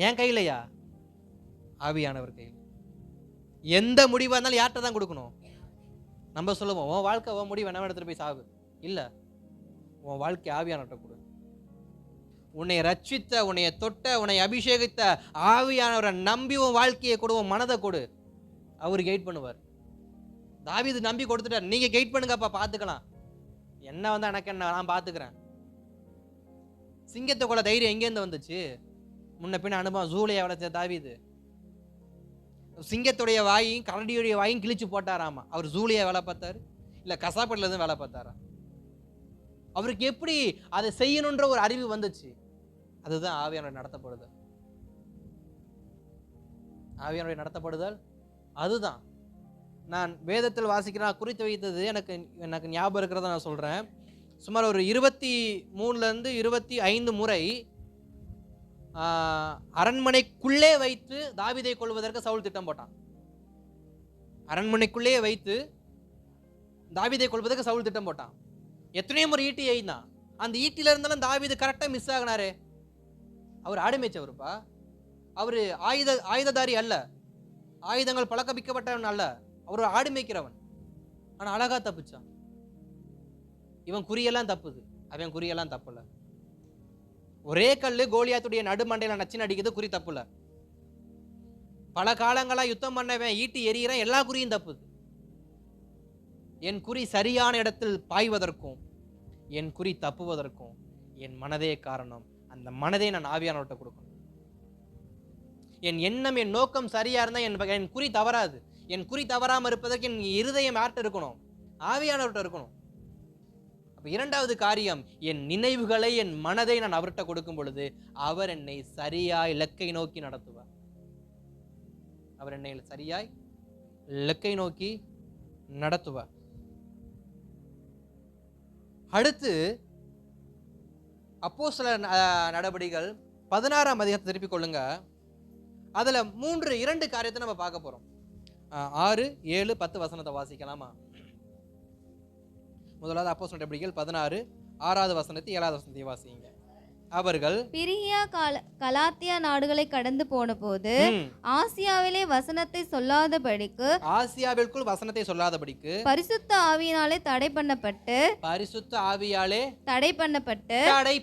A: என் கையிலையா? ஆவியானவர் கையில். எந்த முடிவா இருந்தாலும் யார்கிட்ட தான் கொடுக்கணும்? நம்ம சொல்லுவோம், உன் வாழ்க்கை உன் முடிவு என்ன எடுத்துட்டு போய் சாவு. இல்ல, உன் வாழ்க்கை ஆவியானவர்கிட்ட கொடு. உன்னை ரட்சித்த, உன்னை தொட்ட, உன்னை அபிஷேகித்த ஆவியானவரை நம்பி உன் வாழ்க்கையை கொடு, உன் மனதை கொடு, அவர் கைட் பண்ணுவார். தாவீது நம்பி கொடுத்துட்டார். நீங்க கைட் பண்ணுங்கப்பா, பார்த்துக்கலாம், என்ன வந்தா எனக்கு என்ன, நான் பார்த்துக்கிறேன். சிங்கத்தை கொள்ள தைரியம் எங்கேருந்து வந்துச்சு? முன்ன பின்ன அனுபவம். ஜூலியா வளர்த்த தாவீது சிங்கத்துடைய வாயும் கரடியுடைய வாயும் கிழிச்சு போட்டாராமா. அவர் ஜூலியா வேலை பார்த்தாரு, இல்ல கசாப்பட்டில இருந்து வேலை பார்த்தாரா? அவருக்கு எப்படி அதை செய்யணுன்ற ஒரு அறிவு வந்துச்சு? அதுதான் ஆவியானவர் நடத்தப்படுதல். ஆவியானவர் நடத்தப்படுதல் அதுதான். நான் வேதத்தில் வாசிக்கிறேன், குறித்து வைத்தது எனக்கு ஞாபகம் இருக்கிறத நான் சொல்றேன். சுமார் ஒரு 23 to 25 முறை அரண்மனைக்குள்ளே வைத்து தாவீதை கொல்வதற்கு சவுல் திட்டம் போட்டான். அரண்மனைக்குள்ளே வைத்து தாவீதை கொல்வதற்கு சவுல் திட்டம் போட்டான். எத்தனையோ முறை ஈட்டி எய்தான். அந்த ஈட்டில இருந்தாலும் தாவீது கரெக்டா மிஸ் ஆகினாரே. அவர் ஆடுமேச்சவருப்பா. அவரு ஆயுததாரி அல்ல, ஆயுதங்கள் பழக்கமிக்கப்பட்டவன் அல்ல, அவர் ஆடு மேய்க்கிறவன். ஆனா அழகா தப்பிச்சான். இவன் குறியெல்லாம் தப்புது, அவன் குறியெல்லாம் தப்புல. ஒரே கல்லு கோலியாத்துடைய நடுமண்டையில நச்சு அடிக்குது, குறி தப்புல. பல காலங்களா யுத்தம் பண்ணவன் ஈட்டி எறிகிறான், எல்லா குறியும் தப்புது. என் குறி சரியான இடத்தில் பாய்வதற்கும் என் குறி தப்புவதற்கும் என் மனதே காரணம். அந்த மனதை நான் ஆவியானவர்கிட்ட கொடுக்கணும். என் எண்ணம், என் நோக்கம் சரியா இருந்தா என் குறி தவறாது. என் குறி தவறாம இருப்பதற்கு என் இருதயம் யார்கிட்ட இருக்கணும்? ஆவியானவர்கிட்ட இருக்கணும். அப்ப இரண்டாவது காரியம், என் நினைவுகளை, என் மனதை நான் அவர்கிட்ட கொடுக்கும் பொழுது அவர் என்னை சரியாய் இலக்கை நோக்கி நடத்துவார். அவர் என்னை சரியாய் இலக்கை நோக்கி நடத்துவார். அடுத்து அப்போஸ்தலர் நடபடிகள் 16ஆம் அதிகாரத்தை திருப்பிக் கொள்ளுங்க. அதுல 2 காரியத்தை நம்ம பார்க்க போறோம். 6, 7, 10 வசனத்தை வாசிக்கலாமா? முதலாவது அப்போஸ்தலர் நடபடிகள் 16, 6வது வசனத்தை 7வது வசனத்தை வாசிங்க. அவர்கள்
B: பிரியா கலாத்தியா நாடுகளை கடந்து போன போது ஆசியாவிலே வசனத்தை சொல்லாதபடிக்கு,
A: ஆசியாவிற்குள் வசனத்தை சொல்லாதபடிக்கு
B: பரிசுத்த ஆவியினாலே தடை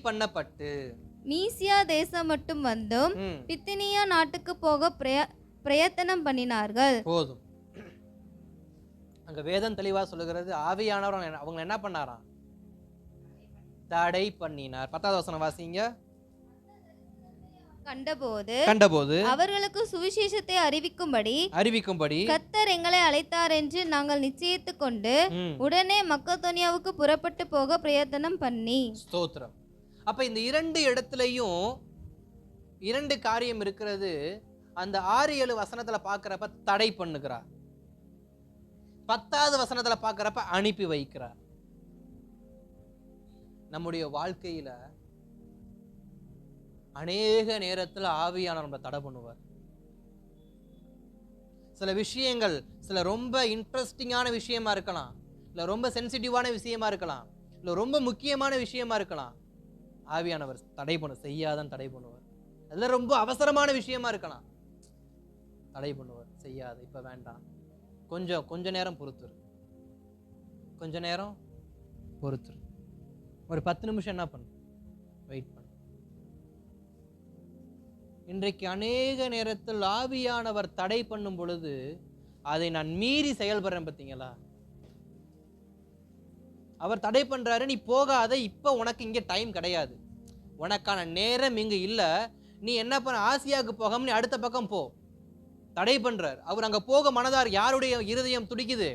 B: பண்ணப்பட்டு மீசியா தேசம் மட்டும் வந்தும் பித்தினியா நாட்டுக்கு போக பிரயத்தனம் பண்ணினார்கள்.
A: போதும். அங்க வேதம் தெளிவா சொல்லுகிறது, ஆவியானவர் அவங்க என்ன பண்ணாராம்? தடை பண்ணினார். 10வது வசனம் வாசிங்க. கண்டபோது
B: அவர்களுக்கு சுவிசேஷத்தை அறிவிக்கும்படி கர்த்தர் எங்களை அழைத்தார் என்று நாங்கள் நிச்சயித்துக் கொண்டு உடனே மக்கதோனியாவுக்கு புறப்பட்டு போக பிரயத்தனம் பண்ணி.
A: ஸ்தோத்திரம். அப்ப இந்த 2 இடத்துலயும் 2 காரியம் இருக்கிறது. அந்த 6, 7 வசனத்துல பாக்குறப்ப தடை பண்ணுகிறார், 10வது வசனத்துல பாக்குறப்ப அனுப்பி வைக்கிறார். நம்முடைய வாழ்க்கையில அநேக நேரத்தில் ஆவியானவர் நம்மளை தடை பண்ணுவார். சில விஷயங்கள், சில ரொம்ப இன்ட்ரெஸ்டிங்கான விஷயமா இருக்கலாம், இல்ல ரொம்ப சென்சிட்டிவான விஷயமா இருக்கலாம், இல்ல ரொம்ப முக்கியமான விஷயமா இருக்கலாம். ஆவியானவர் செய்யாதான் தடை பண்ணுவார். அதெல்லாம் ரொம்ப அவசரமான விஷயமா இருக்கலாம், தடை பண்ணுவார். செய்யாத, இப்ப வேண்டாம், கொஞ்ச நேரம் பொறுத்துரு, கொஞ்ச நேரம் பொறுத்துரு, ஒரு 10 நிமிஷம் என்ன பண்ணு, வெயிட் பண்ணு. இன்றைக்கு அநேக நேரத்தில் ஆவியானவர் தடை பண்ணும் பொழுது அதை நான் மீறி செயல்படுறேன். பார்த்தீங்களா? அவர் தடை பண்றாரு, நீ போகாத, இப்ப உனக்கு இங்க டைம் கிடையாது, உனக்கான நேரம் இங்க இல்ல, நீ என்ன பண்ண, ஆசியாவுக்கு போகாம நீ அடுத்த பக்கம் போ. தடை பண்றார். அவர் அங்க போக மனதார். யாருடைய இருதயம் துடிக்குது?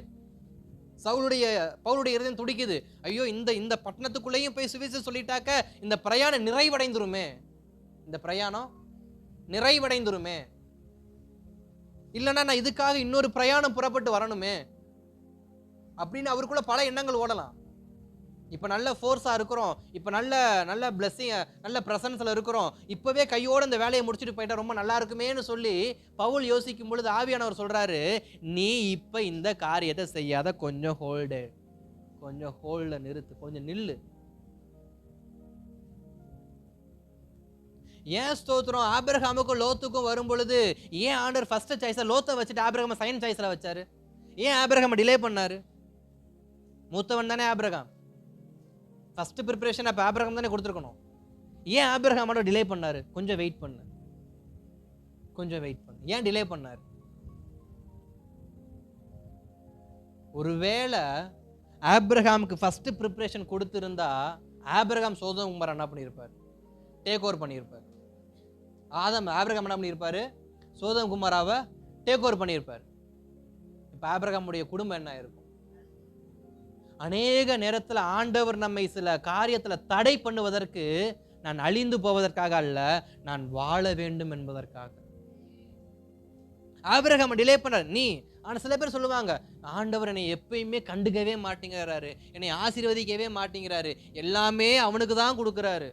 A: பவுலுடைய இருதயம் துடிக்குது. ஐயோ, இந்த பட்டணத்துக்குள்ளேயும் போய் சுவிசேஷம் சொல்லிட்டாக்க இந்த பிரயாணம் நிறைவடைந்துருமே, இந்த பிரயாணம் நிறைவடைந்துருமே, இல்லைன்னா நான் இதுக்காக இன்னொரு பிரயாணம் புறப்பட்டு வரணுமே அப்படின்னு அவருக்குள்ள பல எண்ணங்கள் ஓடலாம். இப்ப நல்ல ஃபோர்ஸா இருக்கிறோம், இப்ப நல்ல பிளெஸிங், நல்ல பிரசன்ஸ்ல இருக்கிறோம், இப்பவே கையோட இந்த வேலையை முடிச்சுட்டு போயிட்டா ரொம்ப நல்லா இருக்குமேன்னு சொல்லி பவுல் யோசிக்கும் பொழுது ஆவியானவர் சொல்றாரு, நீ இப்ப இந்த காரியத்தை செய்யாத, கொஞ்சம் ஹோல்ட நிறுத்து, கொஞ்சம் நில்லு. ஏன் ஸ்தோத்திரம்? ஆபிரகாமுக்கும் லோத்துக்கும் வரும் பொழுது ஏன் ஆண்டவர் ஃபர்ஸ்ட் சாய்ஸா லோத்தை வச்சுட்டு ஆபிரகாம் செகண்ட் சாய்ஸ்ல வச்சாரு? ஏன் ஆபிரகாம் டிலே பண்ணாரு? மூத்தவன் தானே ஆபிரகாம். ஃபர்ஸ்ட் ப்ரிப்பரேஷன் அப்ப ஆபிரகாம் தானே கொடுத்துருக்கணும். ஏன் ஆபிரகாமோட டிலே பண்ணாரு? கொஞ்சம் வெயிட் பண்ணு. ஏன் டிலே பண்ணாரு? ஒருவேளை ஆபிரகாமுக்கு ஃபர்ஸ்ட் ப்ரிப்பரேஷன் கொடுத்திருந்தா ஆபிரகாம் சோதோம் குமாரா என்ன பண்ணியிருப்பார்? டேக் ஓவர் பண்ணியிருப்பார். ஆபிரகாம் என்ன பண்ணியிருப்பாரு? சோதோம் குமாராவை டேக் ஓவர் பண்ணியிருப்பார். இப்ப ஆபிரகாமுடைய குடும்பம் என்ன இருக்கும்? அநேக நேரத்தில் ஆண்டவர் நம்மை சில காரியத்துல தடை பண்ணுவதற்கு, நான் அழிந்து போவதற்காக அல்ல, நான் வாழ வேண்டும் என்பதற்காக. ஆபிரகாம் டிலே பண்றாரு. ஆனா சில பேர் சொல்லுவாங்க, ஆண்டவர் என்னை எப்பயுமே கண்டுக்கவே மாட்டேங்கிறாரு, என்னை ஆசீர்வதிக்கவே மாட்டேங்கிறாரு, எல்லாமே அவனுக்கு தான் கொடுக்குறாரு,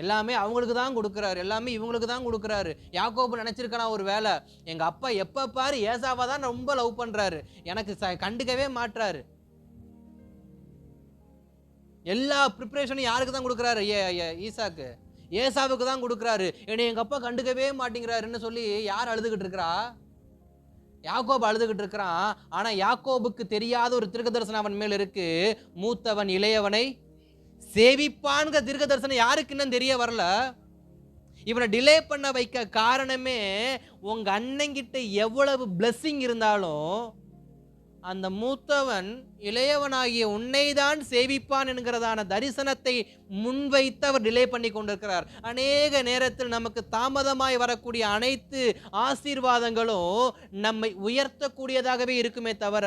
A: எல்லாமே அவங்களுக்கு தான் கொடுக்குறாரு, எல்லாமே இவங்களுக்கு தான் கொடுக்குறாரு. யாக்கோபு நினைச்சிருக்கானா ஒரு வேலை, எங்க அப்பா எப்ப பாரு ஏசாவா தான் ரொம்ப லவ் பண்றாரு, எனக்கு கண்டுக்கவே மாட்டாரு. எல்லா ப்ரிப்பரேஷனும் யாருக்கு தான் கொடுக்குறாரு? ஈசாக்கு, ஏசாவுக்கு தான் கொடுக்குறாரு. என்னை எங்க அப்பா கண்டுக்கவே மாட்டேங்கிறாருன்னு சொல்லி யார் அழுதுகிட்டு இருக்கிறா? யாக்கோபு அழுதுகிட்டு இருக்கிறான். ஆனா யாக்கோபுக்கு தெரியாத ஒரு தீர்க்க தரிசனம் அவன் மேல் இருக்கு. மூத்தவன் இளையவனை சேவிப்பான்கிற தீர்க்க தரிசனம் யாருக்கு இன்னும் தெரிய வரல. இவனை டிலே பண்ண வைக்க காரணமே, உங்க அண்ணங்கிட்ட எவ்வளவு பிளெஸிங் இருந்தாலும் அந்த மூத்தவன் இளையவனாகிய உன்னைதான் சேவிப்பான் என்கிறதான தரிசனத்தை முன்வைத்து அவர் டிலே பண்ணி கொண்டிருக்கிறார். அநேக நேரத்தில் நமக்கு தாமதமாய் வரக்கூடிய அனைத்து ஆசீர்வாதங்களும் நம்மை உயர்த்தக்கூடியதாகவே இருக்குமே தவிர,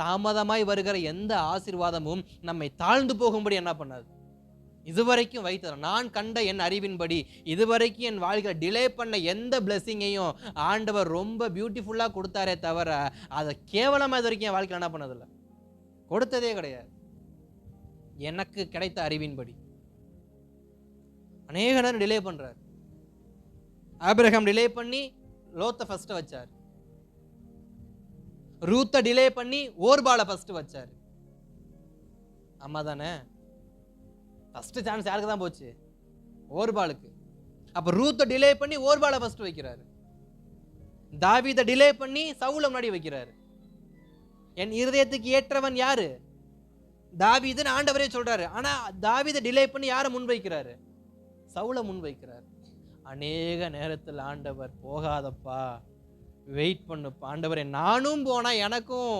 A: தாமதமாய் வருகிற எந்த ஆசீர்வாதமும் நம்மை தாழ்ந்து போகும்படி என்ன பண்ணாது. இதுவரைக்கும் வைத்தது நான் கண்ட என் அறிவின்படி இதுவரைக்கும் என் வாழ்க்கையில் டிலே பண்ண எந்த பிளெஸிங்கையும் ஆண்டவர் ரொம்ப பியூட்டிஃபுல்லா கொடுத்தாரே தவிர, அதை கேவலமா இது வரைக்கும் என் வாழ்க்கையில் என்ன பண்ணதில்லை, கொடுத்ததே கிடையாது. எனக்கு கிடைத்த அறிவின்படி அநேக நேரம் டிலே பண்றார். ஆபிரகாம் டிலே பண்ணி லோத்தை ஃபர்ஸ்ட் வச்சார். ரூத்தை டிலே பண்ணி ஓர்பாலை ஃபர்ஸ்ட் வச்சார். ஆமா தானே? ஃபர்ஸ்ட் சான்ஸ் யாருக்கு தான் போச்சு? ஓர்பாலுக்கு. அப்ப ரூத்தை டிலே பண்ணி ஓர்பாலை ஃபர்ஸ்ட் வைக்கிறாரு. தாவீதை டிலே பண்ணி சவுலை முன்னாடி வைக்கிறாரு. என் இருதயத்துக்கு ஏற்றவன் யாரு? தாவீதுன்னு ஆண்டவரே சொல்றாரு. ஆனா தாவீதை டிலே பண்ணி யாரை முன் வைக்கிறாரு? சவுலை முன் வைக்கிறாரு. அநேக நேரத்தில் ஆண்டவர், போகாதப்பா, வெயிட் பண்ணுப்பா. ஆண்டவரே, நானும் போனா எனக்கும்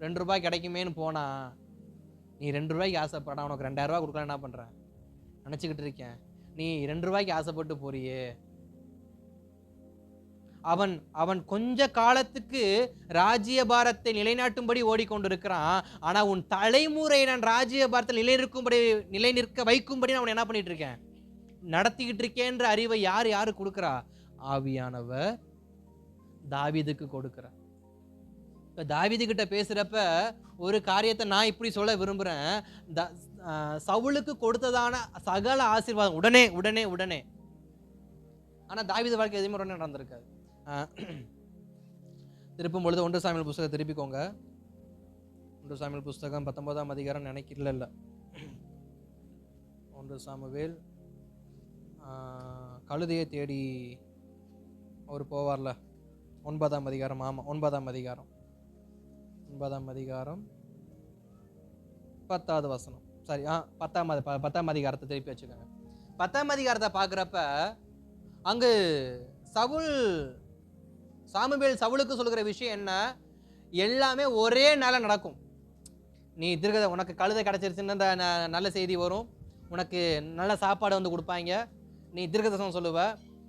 A: 2 ரூபாய் கிடைக்குமேன்னு போனா, நீ 2 ரூபாய்க்கு ஆசைப்படா, உனக்கு 2000 ரூபாய் கொடுக்கலாம் என்ன பண்றேன் நினைச்சுக்கிட்டு இருக்கேன். நீ 2 ரூபாய்க்கு ஆசைப்பட்டு போறியே. அவன் கொஞ்ச காலத்துக்கு ராஜ்யபாரத்தை நிலைநாட்டும்படி ஓடிக்கொண்டிருக்கிறான். ஆனா உன் தலைமுறை நான் ராஜ்யபாரத்தில் நிலை நிற்க வைக்கும்படி நான் என்ன பண்ணிட்டு இருக்கேன், நடத்திக்கிட்டு இருக்கேன்ற அறிவை யாரு கொடுக்கிறா? ஆவியானவர் தாவீதுக்கு கொடுக்கிறார். இப்ப தாவீது கிட்ட பேசுறப்ப ஒரு காரியத்தை நான் இப்படி சொல்ல விரும்புறேன். சவுலுக்கு கொடுத்ததான சகல ஆசீர்வாதம் உடனே உடனே உடனே, ஆனா தாவீது வாழ்க்கை எதுவுமே உடனே நடந்திருக்காது. திருப்பும் பொழுது 1 சாமுவேல் புஸ்தகம் திருப்பிக்கோங்க. 1 சாமுவேல் புஸ்தகம் 19ஆம் அதிகாரம் நினைக்கல. 1 சாமுவேல் கழுதையை தேடி அவர் போவார்ல, 9ஆம் அதிகாரம். ஆமா, 9ஆம் அதிகாரம் 10வது வசனம். சரி, 10ஆம் அதிகாரத்தை திருப்பி வச்சுக்கோங்க. 10ஆம் அதிகாரத்தை பார்க்குறப்ப அங்கு சாமுவேல் சவுலுக்கு சொல்கிற விஷயம் என்ன? எல்லாமே ஒரே நாளில் நடக்கும். நீ உனக்கு கழுதை கிடைச்சிருச்சுன்னு நல்ல செய்தி வரும், உனக்கு நல்ல சாப்பாடு வந்து கொடுப்பாங்க, நீ தீர்க்கதரிசனம் சொல்லுவ.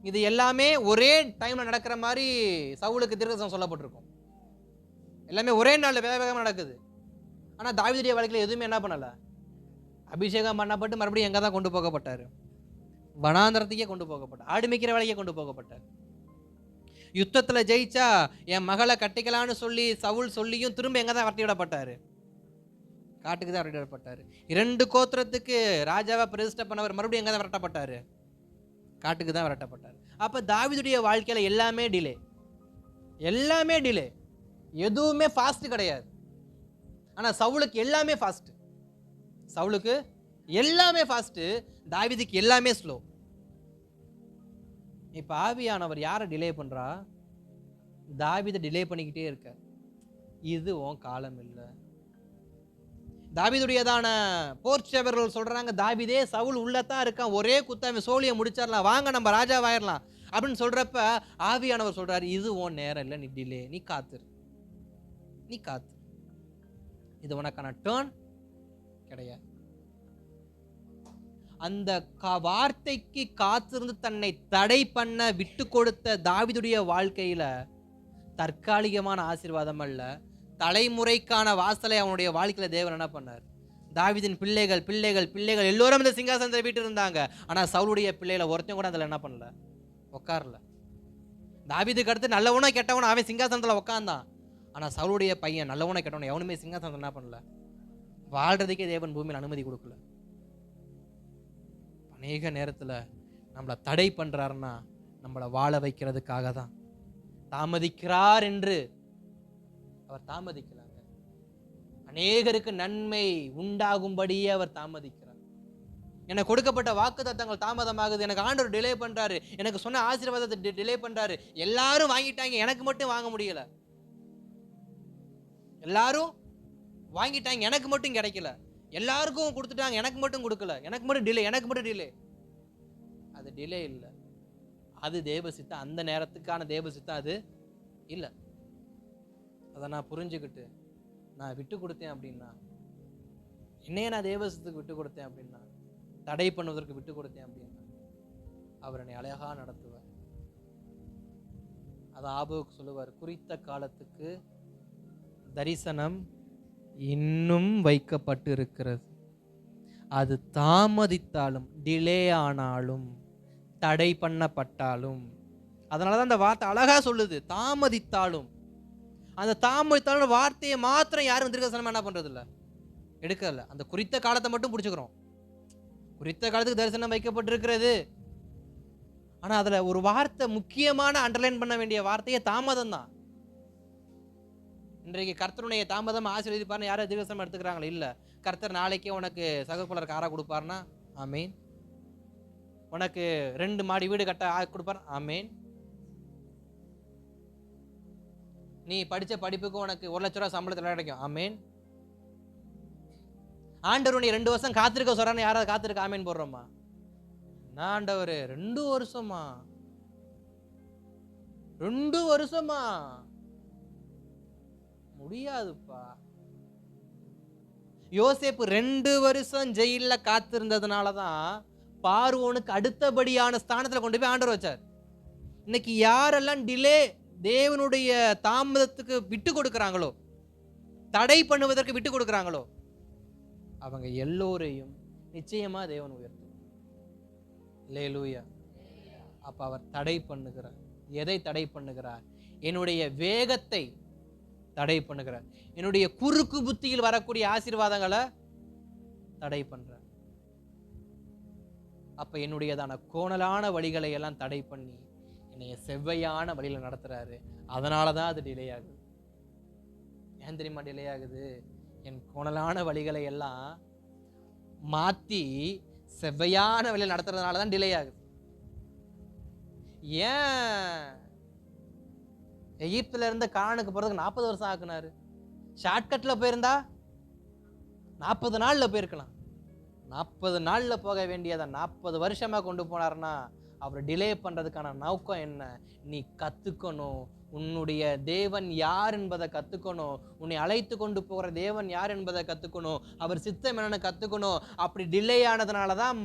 A: இது எல்லாமே ஒரே டைம்ல நடக்கிற மாதிரி சவுலுக்கு தீர்க்கதரிசனம் சொல்லப்பட்டிருக்கும். எல்லாமே ஒரே நாளில் வேக வேகமாக நடக்குது. ஆனால் தாவீதுடைய வாழ்க்கையில் எதுவுமே என்ன பண்ணல, அபிஷேகம் பண்ணப்பட்டு மறுபடியும் எங்கே தான் கொண்டு போகப்பட்டார்? வனாந்தரத்துக்கே கொண்டு போகப்பட்டார். ஆடு மேய்க்கிற வேலைக்கே கொண்டு போகப்பட்டார். யுத்தத்தில் ஜெயிச்சா என் மகளை கட்டிக்கலான்னு சொல்லி சவுல் சொல்லியும் திரும்ப எங்கே தான் விரட்டி விடப்பட்டார்? காட்டுக்கு தான் விரட்டி விடப்பட்டார். 2 கோத்திரத்துக்கு ராஜாவை பிரதிஷ்டை பண்ணவர் மறுபடியும் எங்கே தான் விரட்டப்பட்டார்? காட்டுக்கு தான் விரட்டப்பட்டார். அப்போ தாவீதுடைய வாழ்க்கையில் எல்லாமே டிலே, எல்லாமே டிலே, எதுவுமே ஃபாஸ்ட் கிடையாது. ஆனா சவுலுக்கு எல்லாமே ஃபாஸ்ட். சவுலுக்கு எல்லாமே ஃபாஸ்ட், தாவீதுக்கு எல்லாமே ஸ்லோ. இப்ப ஆவியானவர் யாரை டிலே பண்றா? தாவீதை டிலே பண்ணிக்கிட்டே இருக்க. இது உன் காலம் இல்லை, தாவீதுடையதான போர்ச்சவர்கள் சொல்றாங்க, தாவீதே சவுல் உள்ளதான் இருக்கான், ஒரே குத்தாம சோழியை முடிச்சிடலாம், வாங்க நம்ம ராஜாவாயிரலாம் அப்படின்னு சொல்றப்ப ஆவியானவர் சொல்றாரு, இது உன் நேரம் இல்லை, நீ டிலே, நீ காத்துரு, நீ காத்து, இது உனக்கான டர்ன் கிடையாது. அந்த வார்த்தைக்கு காத்திருந்து தன்னை தடை பண்ண விட்டு கொடுத்த தாவீதுடைய வாழ்க்கையில தற்காலிகமான ஆசீர்வாதம் அல்ல, தலைமுறைக்கான வாசலை அவனுடைய வாழ்க்கையில தேவன் என்ன பண்ணார். தாவீதின் பிள்ளைகள் பிள்ளைகள் பிள்ளைகள் எல்லோரும் இந்த சிங்காசனத்தை வீட்டு இருந்தாங்க. ஆனா சவுலுடைய பிள்ளைகளை ஒருத்தன் கூட அதுல என்ன பண்ணல, உட்காரல. தாவீதுக்கு அடுத்து நல்லவனோ கெட்டவனோ அவன் சிங்காசனத்துல உட்கார்ந்தான். ஆனா சவுலுடைய பையன் நல்லவனோ கெட்டவனோ எவனுமே சிங்காசனத்தை என்ன பண்ணல, வாழ்றதுக்கே தேவன் பூமியில் அனுமதி கொடுக்கல. அநேக நேரத்துல நம்மளை தடை பண்றாருன்னா நம்மளை வாழ வைக்கிறதுக்காக தான். தாமதிக்கிறார் என்று அவர் தாமதிக்கிறாங்க, அநேகருக்கு நன்மை உண்டாகும்படியே அவர் தாமதிக்கிறார். எனக்கு கொடுக்கப்பட்ட வாக்குத்தத்தங்கள் தாமதமாகுது, எனக்கு ஆண்டவர் டிலே பண்றாரு, எனக்கு சொன்ன ஆசீர்வாதத்தை டிலே பண்றாரு. எல்லாரும் வாங்கிட்டாங்க, எனக்கு மட்டும் வாங்க முடியல. எல்லாரும் வாங்கிட்டாங்க, எனக்கு மட்டும் கிடைக்கல. எல்லாருக்கும் கொடுத்துட்டாங்க, எனக்கு மட்டும் கொடுக்கல, எனக்கு மட்டும் டிலே, எனக்கு மட்டும் டிலே. அது டிலே இல்லை, அது தேவசித்தம். அந்த நேரத்துக்கான தேவசித்தம் அது இல்லை. அதை நான் புரிஞ்சுக்கிட்டு நான் விட்டு கொடுத்தேன் அப்படின்னா, என்னையே நான் தேவசத்துக்கு விட்டு கொடுத்தேன் அப்படின்னா, தடை பண்ணுவதற்கு விட்டு கொடுத்தேன் அப்படின்னா, அவர் என்னை அழகா நடத்துவார். அதை ஆபோக்கு சொல்லுவார், குறித்த காலத்துக்கு தரிசனம் இன்னும் வைக்கப்பட்டு இருக்கிறது, அது தாமதித்தாலும் டிலே ஆனாலும் தடை பண்ணப்பட்டாலும். அதனாலதான் அந்த வார்த்தை அழகா சொல்லுது, தாமதித்தாலும். அந்த தாமதித்தாலும் வார்த்தையை மாத்திரம் யாரும் தீர்க்கதரிசனம் என்ன பண்றது இல்ல, எடுக்கல. அந்த குறித்த காலத்தை மட்டும் பிடிச்சுக்கிறோம். குறித்த காலத்துக்கு தரிசனம் வைக்கப்பட்டிருக்கிறது. ஆனா அதுல ஒரு வார்த்தை முக்கியமான அண்டர்லைன் பண்ண வேண்டிய வார்த்தையே தாமதம் தான். இன்றைக்கு கர்த்தருடைய தாமதம் ஆசீர்வதிப்பார்னு யாரும் தீர்க்கதரிசனம் எடுத்துக்கிறாங்களா? இல்ல. கர்த்தர் நாளைக்கே உனக்கு சகப்புலர் காரா கொடுப்பார்னா ஆமீன். உனக்கு 2 மாடி வீடு கட்ட கொடுப்பார், ஆமீன். நீ படிச்ச படிப்புக்கு உனக்கு 1 லட்ச ரூபாய் சம்பளத்தில் கிடைக்கும், ஆமீன். ஆண்டவர் நீ 2 வருஷம் காத்திருக்க சொல்றான்னு யாராவது காத்திருக்க ஆமீன் போடுறோமா? நான் ஆண்டவர் 2 வருஷமா 2 வருஷமா முடியாதுப்பா. யோசேப்பு 2 வருஷம் ஜெயில காத்திருந்ததுனாலதான் பார்வோனுக்கு அடுத்தபடியான ஸ்தானத்துல கொண்டு போய் ஆண்டவர் வச்சார். இன்னைக்கு யாரெல்லாம் டிலே, தேவனுடைய தாமதத்துக்கு விட்டு கொடுக்கிறாங்களோ, தடை பண்ணுவதற்கு விட்டு கொடுக்கிறாங்களோ, அவங்க எல்லோரையும் நிச்சயமா தேவன் உயர்த்தும். அல்லேலூயா. அப்ப அவர் தடை பண்ணுகிறார். எதை தடை பண்ணுகிறார்? என்னுடைய வேகத்தை தடை பண்ணுகிறார். என்னுடைய குறுக்கு புத்தியில் வரக்கூடிய ஆசீர்வாதங்களை தடை பண்றார். அப்ப என்னுடையதான கோணலான வழிகளை எல்லாம் தடை பண்ணி என்னைய செவ்வையான வழியில நடத்துறாரு. அதனாலதான் அது டிலே ஆகுது. ஏன் தெரியுமா டிலே ஆகுது? என் கோணலான வழிகளை எல்லாம் மாத்தி செவ்வையான வழியில் நடத்துறதுனாலதான் டிலே ஆகுது. ஏன் எகிப்துல இருந்து கானானுக்கு போறதுக்கு 40 வருஷம் ஆக்குனாரு? ஷார்ட்கட்ல போயிருந்தா 40 நாள்ல போயிருக்கலாம். 40 நாள்ல போக வேண்டியதை 40 வருஷமா கொண்டு போனார்னா அவர் டிலே பண்றதுக்கான நோக்கம் என்ன? நீ கத்துக்கணும், உன்னுடைய தேவன் யார் என்பதை கத்துக்கணும், உன்னை அழைத்து கொண்டு போகிற தேவன் யார் என்பதை கத்துக்கணும், அவர் சித்தம் என்னன்னு கத்துக்கணும். அப்படி டிலே ஆனதுனாலதான்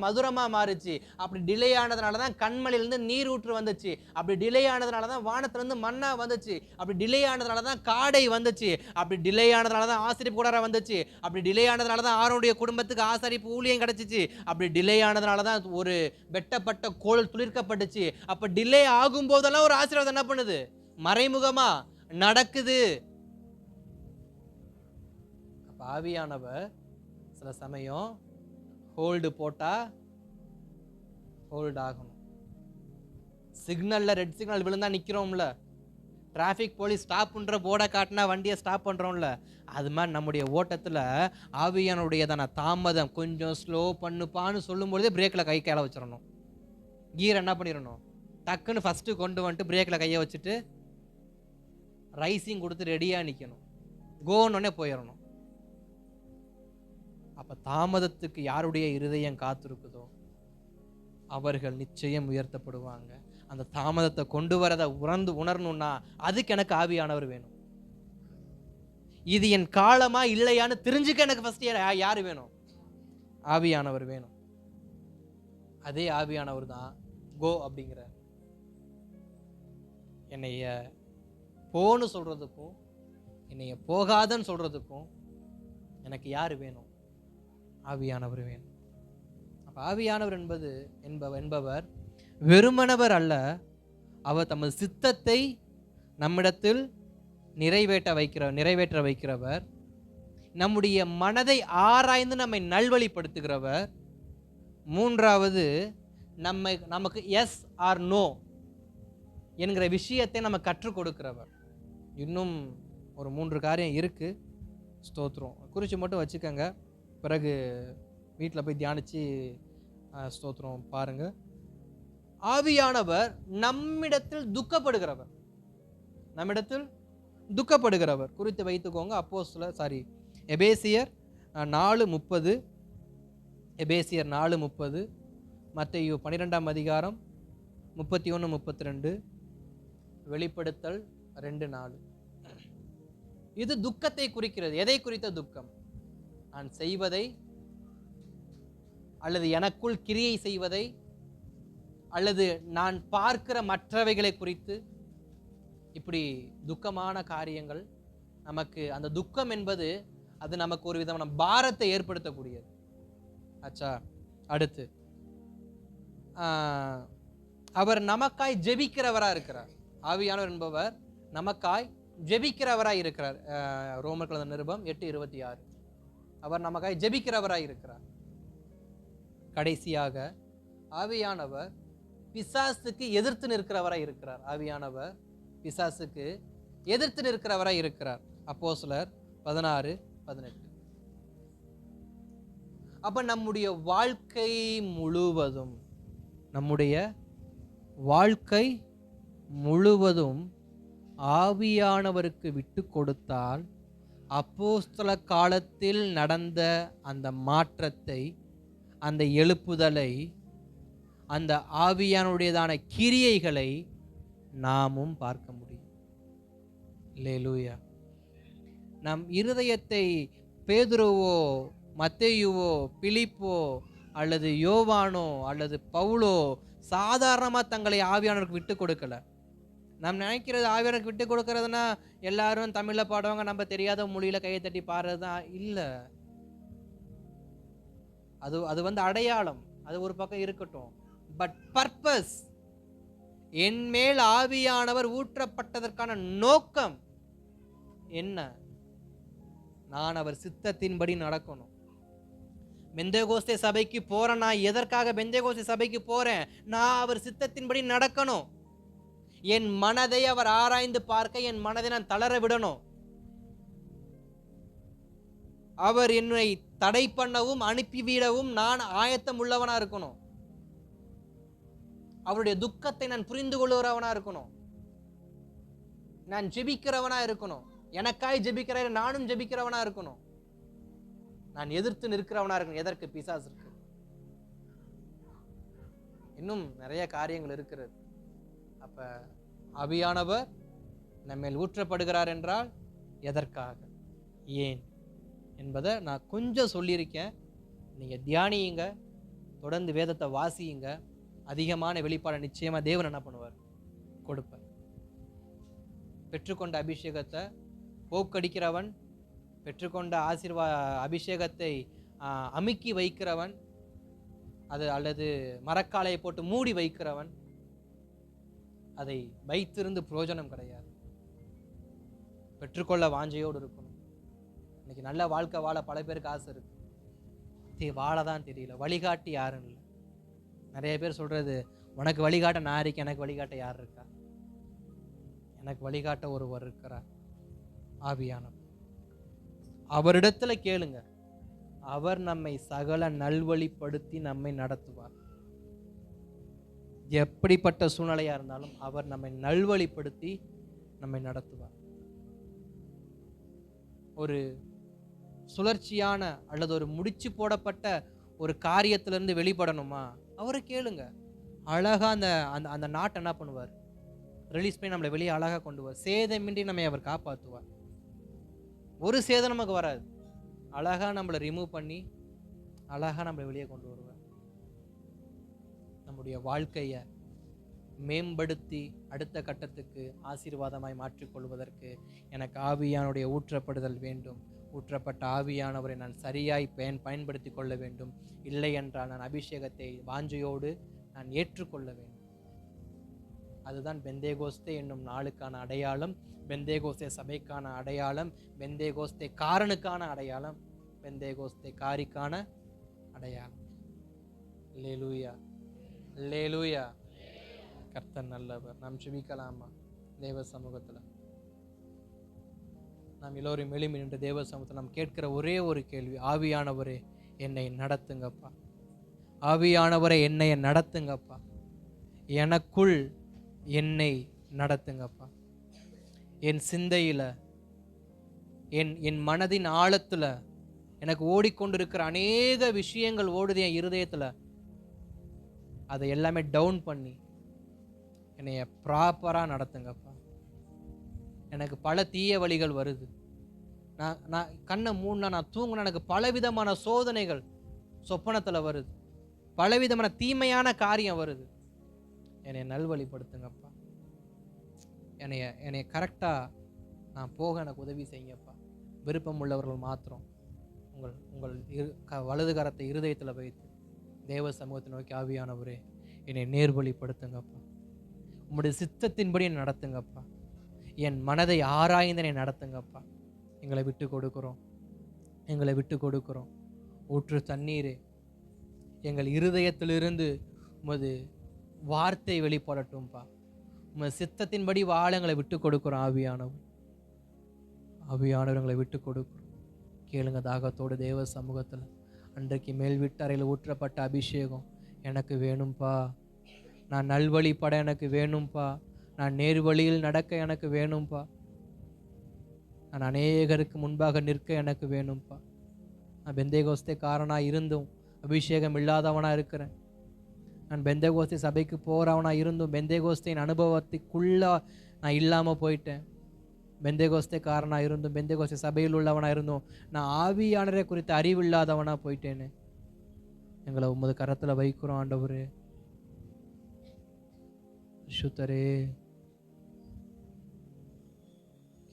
A: மதுரமா மாறுச்சு. அப்படி டிலே ஆனதுனாலதான் கண்மலையிலிருந்து நீர் ஊற்று வந்துச்சு. அப்படி டிலே ஆனதுனாலதான் வானத்திலிருந்து மன்னா வந்துச்சு. அப்படி டிலே ஆனதுனாலதான் காடை வந்துச்சு. அப்படி டிலே ஆனதுனாலதான் ஆசரிப்பு கூடாரம் வந்துச்சு. அப்படி டிலே ஆனதுனாலதான் ஆரோனுடைய குடும்பத்துக்கு ஆசரிப்பு ஊழியம் கிடைச்சிச்சு. அப்படி டிலே ஆனதுனாலதான் ஒரு வெட்டப்பட்ட கோல் துளிர்க்கப்பட்டுச்சு. அப்ப டிலே ஆகும் போதெல்லாம் ஒரு ஆசீர்வாதம் என்ன பண்ணுது? மறைமுகமா நடக்குது. அப்ப ஆவியானவர் சில சமயம் ஹோல்டு போட்டா ஹோல்ட் ஆகணும். சிக்னல்ல ரெட் சிக்னல் விழுந்தா நிக்கிறோம்ல, டிராஃபிக் போலீஸ் ஸ்டாப் பண்ற போர்டை காட்டினா வண்டியை ஸ்டாப் பண்றோம்ல, அது மாதிரி நம்முடைய ஓட்டத்துல ஆவியானுடையதான தாமதம் கொஞ்சம் ஸ்லோ பண்ணுப்பான்னு சொல்லும் பொழுதே பிரேக்ல கை கையில வச்சிடணும். கீர் என்ன பண்ணிடணும், டக்குன்னு ஃபர்ஸ்ட் கொண்டு வந்துட்டு பிரேக்ல கையை வச்சுட்டு ரைசிங் கொடுத்து ரெடியா நிக்கணும். கோன்னே போயிடணும். அப்ப தாமதத்துக்கு யாருடைய இருதயம் காத்திருக்குதோ அவர்கள் நிச்சயம் உயர்த்தப்படுவாங்க. அந்த தாமதத்தை கொண்டு வரதை உணரணும்னா அதுக்கு எனக்கு ஆவியானவர் வேணும். இது என் காலமா இல்லையான்னு தெரிஞ்சுக்க எனக்கு ஃபர்ஸ்ட் யாரு வேணும்? ஆவியானவர் வேணும். அதே ஆவியானவர் தான் கோ அப்படிங்கிற என்னைய போன்னு சொல்றதுக்கும் என்னைய போகாதன்னு சொல்றதுக்கும் எனக்கு யாரு வேணும்? ஆவியானவர் வேணும். அப்ப ஆவியானவர் என்பவர் வெறுமனவர் அல்ல. அவர் தமது சித்தத்தை நம்மிடத்தில் நிறைவேற்ற வைக்கிறவர், நம்முடைய மனதை ஆராய்ந்து நம்மை நல்வழிப்படுத்துகிறவர். மூன்றாவது, நமக்கு எஸ் ஆர் நோ என்கிற விஷயத்தை நம்ம கற்றுக் கொடுக்கிறவர். இன்னும் ஒரு 3 காரியம் இருக்கு. ஸ்தோத்திரம் குறித்து மட்டும் வச்சுக்கோங்க. பிறகு வீட்டில் போய் தியானிச்சு ஸ்தோத்திரம் பாருங்க. ஆவியானவர் நம்மிடத்தில் துக்கப்படுகிறவர் குறித்து வைத்துக்கோங்க. எபேசியர் 4:30, எபேசியர் 4:30, மத்தேயு 12ஆம் அதிகாரம் 31-32, வெளிப்படுத்தல் 2:4. இது துக்கத்தை குறிக்கிறது. எதை குறித்த துக்கம்? நான் செய்வதை அல்லது எனக்குள் கிரியை செய்வதை அல்லது நான் பார்க்கிற மற்றவைகளை குறித்து, இப்படி துக்கமான காரியங்கள் நமக்கு, அந்த துக்கம் என்பது அது நமக்கு ஒரு விதமான பாரத்தை ஏற்படுத்தக்கூடியது. ஆச்சா. அடுத்து, அவர் நமக்காய் ஜெபிக்கிறவரா இருக்கிறார். ஆவியானவர் என்பவர் நமக்காய் ஜெபிக்கிறவராய் இருக்கிறார். ரோமர் நிருபம் 8:26. அவர் நமக்காய் ஜெபிக்கிறவராய் இருக்கிறார். கடைசியாக, ஆவியானவர் பிசாசுக்கு எதிர்த்து நிற்கிறவராய் இருக்கிறார். ஆவியானவர் பிசாசுக்கு எதிர்த்து நிற்கிறவராய் இருக்கிறார். அப்போஸ்தலர் 16:18. அப்ப நம்முடைய வாழ்க்கை முழுவதும் ஆவியானவருக்கு விட்டு கொடுத்தால், அப்போஸ்தல காலத்தில் நடந்த அந்த மாற்றத்தை, அந்த எழுப்புதலை, அந்த ஆவியானுடையதான கிரியைகளை நாமும் பார்க்க முடியும். அல்லேலூயா. நம் இருதயத்தை பேதுருவோ, மத்தேயுவோ, பிலிப்போ அல்லது யோவானோ அல்லது பவுலோ சாதாரணமா தங்களை ஆவியானவருக்கு விட்டு கொடுக்கல. நாம் நினைக்கிறது ஆவியானவருக்கு விட்டு கொடுக்கறதுனா எல்லாரும் தமிழ்ல பாடுவாங்க, நம்ம தெரியாத மொழியில கையை தட்டி பாடுறதுதான் இல்ல. அது அடையாளம், அது ஒரு பக்கம் இருக்கட்டும். பட் பர்பஸ், என் மேல் ஆவியானவர் ஊற்றப்பட்டதற்கான நோக்கம் என்ன? நான் அவர் சித்தத்தின்படி நடக்கணும். பெந்தேகோஸ்தே சபைக்கு போறேன். நான் எதற்காக பெந்தேகோஸ்தே சபைக்கு போறேன்? நான் அவர் சித்தத்தின்படி நடக்கணும். என் மனதை அவர் ஆராய்ந்து பார்க்க, என் மனதை நான் தளர விடணும். அவர் என்னை தடை பண்ணவும் அனுப்பிவிடவும் நான் ஆயத்தம் உள்ளவனா இருக்கணும். அவருடைய துக்கத்தை நான் புரிந்து கொள்ளுகிறவனா இருக்கணும். நான் ஜெபிக்கிறவனா இருக்கணும். எனக்காய் ஜெபிக்கிற நானும் ஜெபிக்கிறவனா இருக்கணும். நான் எதிர்த்து நிற்கிறவனா இருக்கணும். எதற்கு? பிசாசுக்கு. இன்னும் நிறைய காரியங்கள் இருக்கிறது. அப்ப ஆவியானவர் நம்மேல் ஊற்றப்படுகிறார் என்றால் எதற்காக, ஏன் என்பதை நான் கொஞ்சம் சொல்லியிருக்கேன். நீங்க தியானியுங்க, தொடர்ந்து வேதத்தை வாசியுங்க. அதிகமான வெளிப்பாடு நிச்சயமா தேவன் என்ன பண்ணுவார்? கொடுப்பார். பெற்றுக்கொண்ட அபிஷேகத்தை போக்கடிக்கிறவன், பெற்றுக்கொண்ட அபிஷேகத்தை அமுக்கி வைக்கிறவன், அல்லது மரக்காலையை போட்டு மூடி வைக்கிறவன், அதை வைத்திருந்து பிரயோஜனம் கிடையாது. பெற்றுக்கொள்ள வாஞ்சையோடு இருக்கணும். இன்னைக்கு நல்ல வாழ்க்கை வாழ பல பேருக்கு ஆசை இருக்கு, வாழதான் தெரியல. வழிகாட்டி யாருன்னு இல்லை. நிறைய பேர் சொல்றது, உனக்கு வழிகாட்ட நான் இருக்கேன், எனக்கு வழிகாட்ட யார் இருக்கா? எனக்கு வழிகாட்ட ஒருவர் இருக்கிறார், ஆவியானவர். அவரிடத்துல கேளுங்க. அவர் நம்மை சகல நல்வழிப்படுத்தி நம்மை நடத்துவார். எப்படிப்பட்ட சூழ்நிலையா இருந்தாலும் அவர் நம்மை நல்வழிப்படுத்தி நம்மை நடத்துவார். ஒரு சுழற்சியான அல்லது ஒரு முடிச்சு போடப்பட்ட ஒரு காரியத்திலிருந்து வெளிப்படணுமா, அவரை கேளுங்க. அழகா அந்த அந்த அந்த நாட்டை என்ன பண்ணுவார், ரிலீஸ் பண்ணி நம்மளை வெளியே அழகா கொண்டு வருவார். சேதமின்றி நம்மை அவர் காப்பாற்றுவார். ஒரு சேதம் நமக்கு வராது. அழகா நம்மளை ரிமூவ் பண்ணி அழகா நம்மளை வெளியே கொண்டு வருவார். நம்முடைய வாழ்க்கையை மேம்படுத்தி அடுத்த கட்டத்துக்கு ஆசீர்வாதமாய் மாற்றிக்கொள்வதற்கு எனக்கு ஆவியானுடைய ஊற்றப்படுதல் வேண்டும். ஊற்றப்பட்ட ஆவியானவரை நான் சரியாய் பயன்படுத்தி கொள்ள வேண்டும். இல்லை என்றால் நான் அபிஷேகத்தை வாஞ்சையோடு நான் ஏற்றுக்கொள்ள வேண்டும். அதுதான் பெந்தேகோஸ்தே என்னும் நாளுக்கான அடையாளம், பெந்தேகோஸ்தே சபைக்கான அடையாளம், பெந்தேகோஸ்தே காரனுக்கான அடையாளம், பெந்தேகோஸ்தே காரிக்கான அடையாளம். அல்லேலூயா, அல்லேலூயா. கர்த்தர் நல்லவர். நாம் ஜெபிக்கலாமா? தேவ சமூகத்தில் நாம் எல்லோரும் எழும்பி நின்று தேவ சமூகத்தில் நாம் கேட்கிற ஒரே ஒரு கேள்வி, ஆவியானவரே என்னை நடத்துங்கப்பா, ஆவியானவரே என்னை நடத்துங்கப்பா, எனக்குள் என்னை நடத்துங்கப்பா. என் சிந்தையில், என் மனதின் ஆழத்தில் எனக்கு ஓடிக்கொண்டிருக்கிற அநேக விஷயங்கள் ஓடுது என் இருதயத்தில். அதை எல்லாமே டவுன் பண்ணி என்னைய ப்ராப்பராக நடத்துங்கப்பா. எனக்கு பல தீய வழிகள் வருது. நான் கண்ணை மூடினா, நான் தூங்கினா எனக்கு பலவிதமான சோதனைகள் சொப்பனத்தில் வருது, பலவிதமான தீமையான காரியம் வருது. என்னை நல்வழிப்படுத்துங்கப்பா. என்னைய கரெக்டாக நான் போக எனக்கு உதவி செய்யுங்கப்பா. விருப்பம் உள்ளவர்கள் மாத்திரம் உங்கள் வலது கரத்தை இருதயத்தில் வைத்து தேவ சமூகத்தை நோக்கி, ஆவியானவரே என்னை நேர்வழிப்படுத்துங்கப்பா, உம்முடைய சித்தத்தின்படி என்னை நடத்துங்கப்பா, என் மனதை ஆராய்ந்து என்னை நடத்துங்கப்பா. எங்களை விட்டு கொடுக்குறோம், எங்களை விட்டு கொடுக்குறோம். ஊற்று தண்ணீரே, எங்கள் இருதயத்திலிருந்து உமது வார்த்தை வெளிப்படட்டும்பா. உமது சித்தத்தின்படி வாழ எங்களை விட்டு கொடுக்குறோம். ஆவியானவர், ஆவியானவர் எங்களை விட்டு கொடுக்குறோம். கேளுங்க தாகத்தோடு தேவ சமூகத்தில். அன்றைக்கு மேல் வீட்டறையில் ஊற்றப்பட்ட அபிஷேகம் எனக்கு வேணும்பா. நான் நல்வழிப்பட எனக்கு வேணும்பா. நான் நேர்வழியில் நடக்க எனக்கு வேணும்பா. நான் அநேகருக்கு முன்பாக நிற்க எனக்கு வேணும்பா. நான் பெந்தேகோஸ்தே காரனாக இருந்தும் அபிஷேகம் இல்லாதவனாக இருக்கிறேன். நான் பெந்தேகோஸ்தே சபைக்கு போகிறவனாக இருந்தும் பெந்தேகோஸ்தேன் அனுபவத்துக்குள்ள நான் இல்லாமல் போயிட்டேன். பெந்தேகோஸ்தே காரனாக இருந்தும் பெந்தேகோஸ்தே சபையில் உள்ளவனாக இருந்தும் நான் ஆவியானரை குறித்து அறிவில்லாதவனாக போயிட்டேன்னு எங்களை உமது கரத்தில் வைக்கிறோம். ஆண்டவரே, சுத்தரே,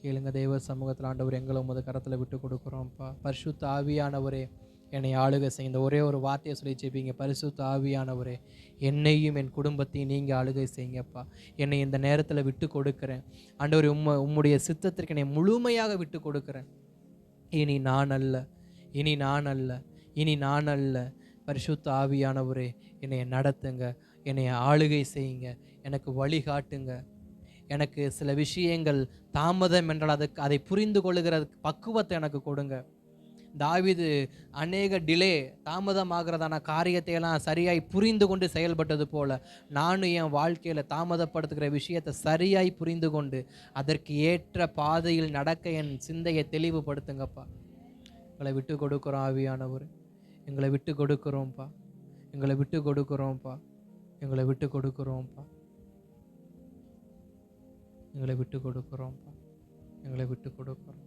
A: கேளுங்க தேவ சமூகத்தில். ஆண்டவர், எங்களை உமது கரத்தில் விட்டு கொடுக்குறோம்ப்பா. பரிசுத்த ஆவியானவரே என்னை ஆளுகை செய்ய. இந்த ஒரே ஒரு வார்த்தையை சொல்லி ஜெபிங்க. பரிசுத்த ஆவியானவரே என்னையும் என் குடும்பத்தையும் நீங்கள் ஆளுகை செய்யுங்கப்பா. என்னை இந்த நேரத்தில் விட்டு கொடுக்குறேன். ஆண்டவரே, உம்முடைய சித்தத்திற்கு என்னை முழுமையாக விட்டு கொடுக்குறேன். இனி நான் அல்ல, இனி நான் அல்ல, இனி நான் அல்ல. பரிசுத்த ஆவியானவரே என்னை நடத்துங்க, என்னை ஆளுகை செய்யுங்க, எனக்கு வழிகாட்டுங்க. எனக்கு சில விஷயங்கள் தாமதம் என்றால் அதை புரிந்து கொள்ளுகிற பக்குவத்தை எனக்கு கொடுங்க. தாவீது அநேக தாமதமாகிறதான காரியத்தையெல்லாம் சரியாய் புரிந்து கொண்டு செயல்பட்டது போல நானும் என் வாழ்க்கையில் தாமதப்படுத்துகிற விஷயத்தை சரியாய் புரிந்து கொண்டு அதற்கு ஏற்ற பாதையில் நடக்க என் சிந்தையை தெளிவுபடுத்துங்கப்பா. எங்களை விட்டு கொடுக்குறோம் ஆவியானவர், எங்களை விட்டு கொடுக்குறோம்ப்பா, எங்களை விட்டு கொடுக்குறோம்ப்பா, எங்களை விட்டு கொடுக்குறோம்ப்பா, எங்களை விட்டு கொடுக்குறோம்ப்பா, எங்களை விட்டு கொடுக்குறோம்.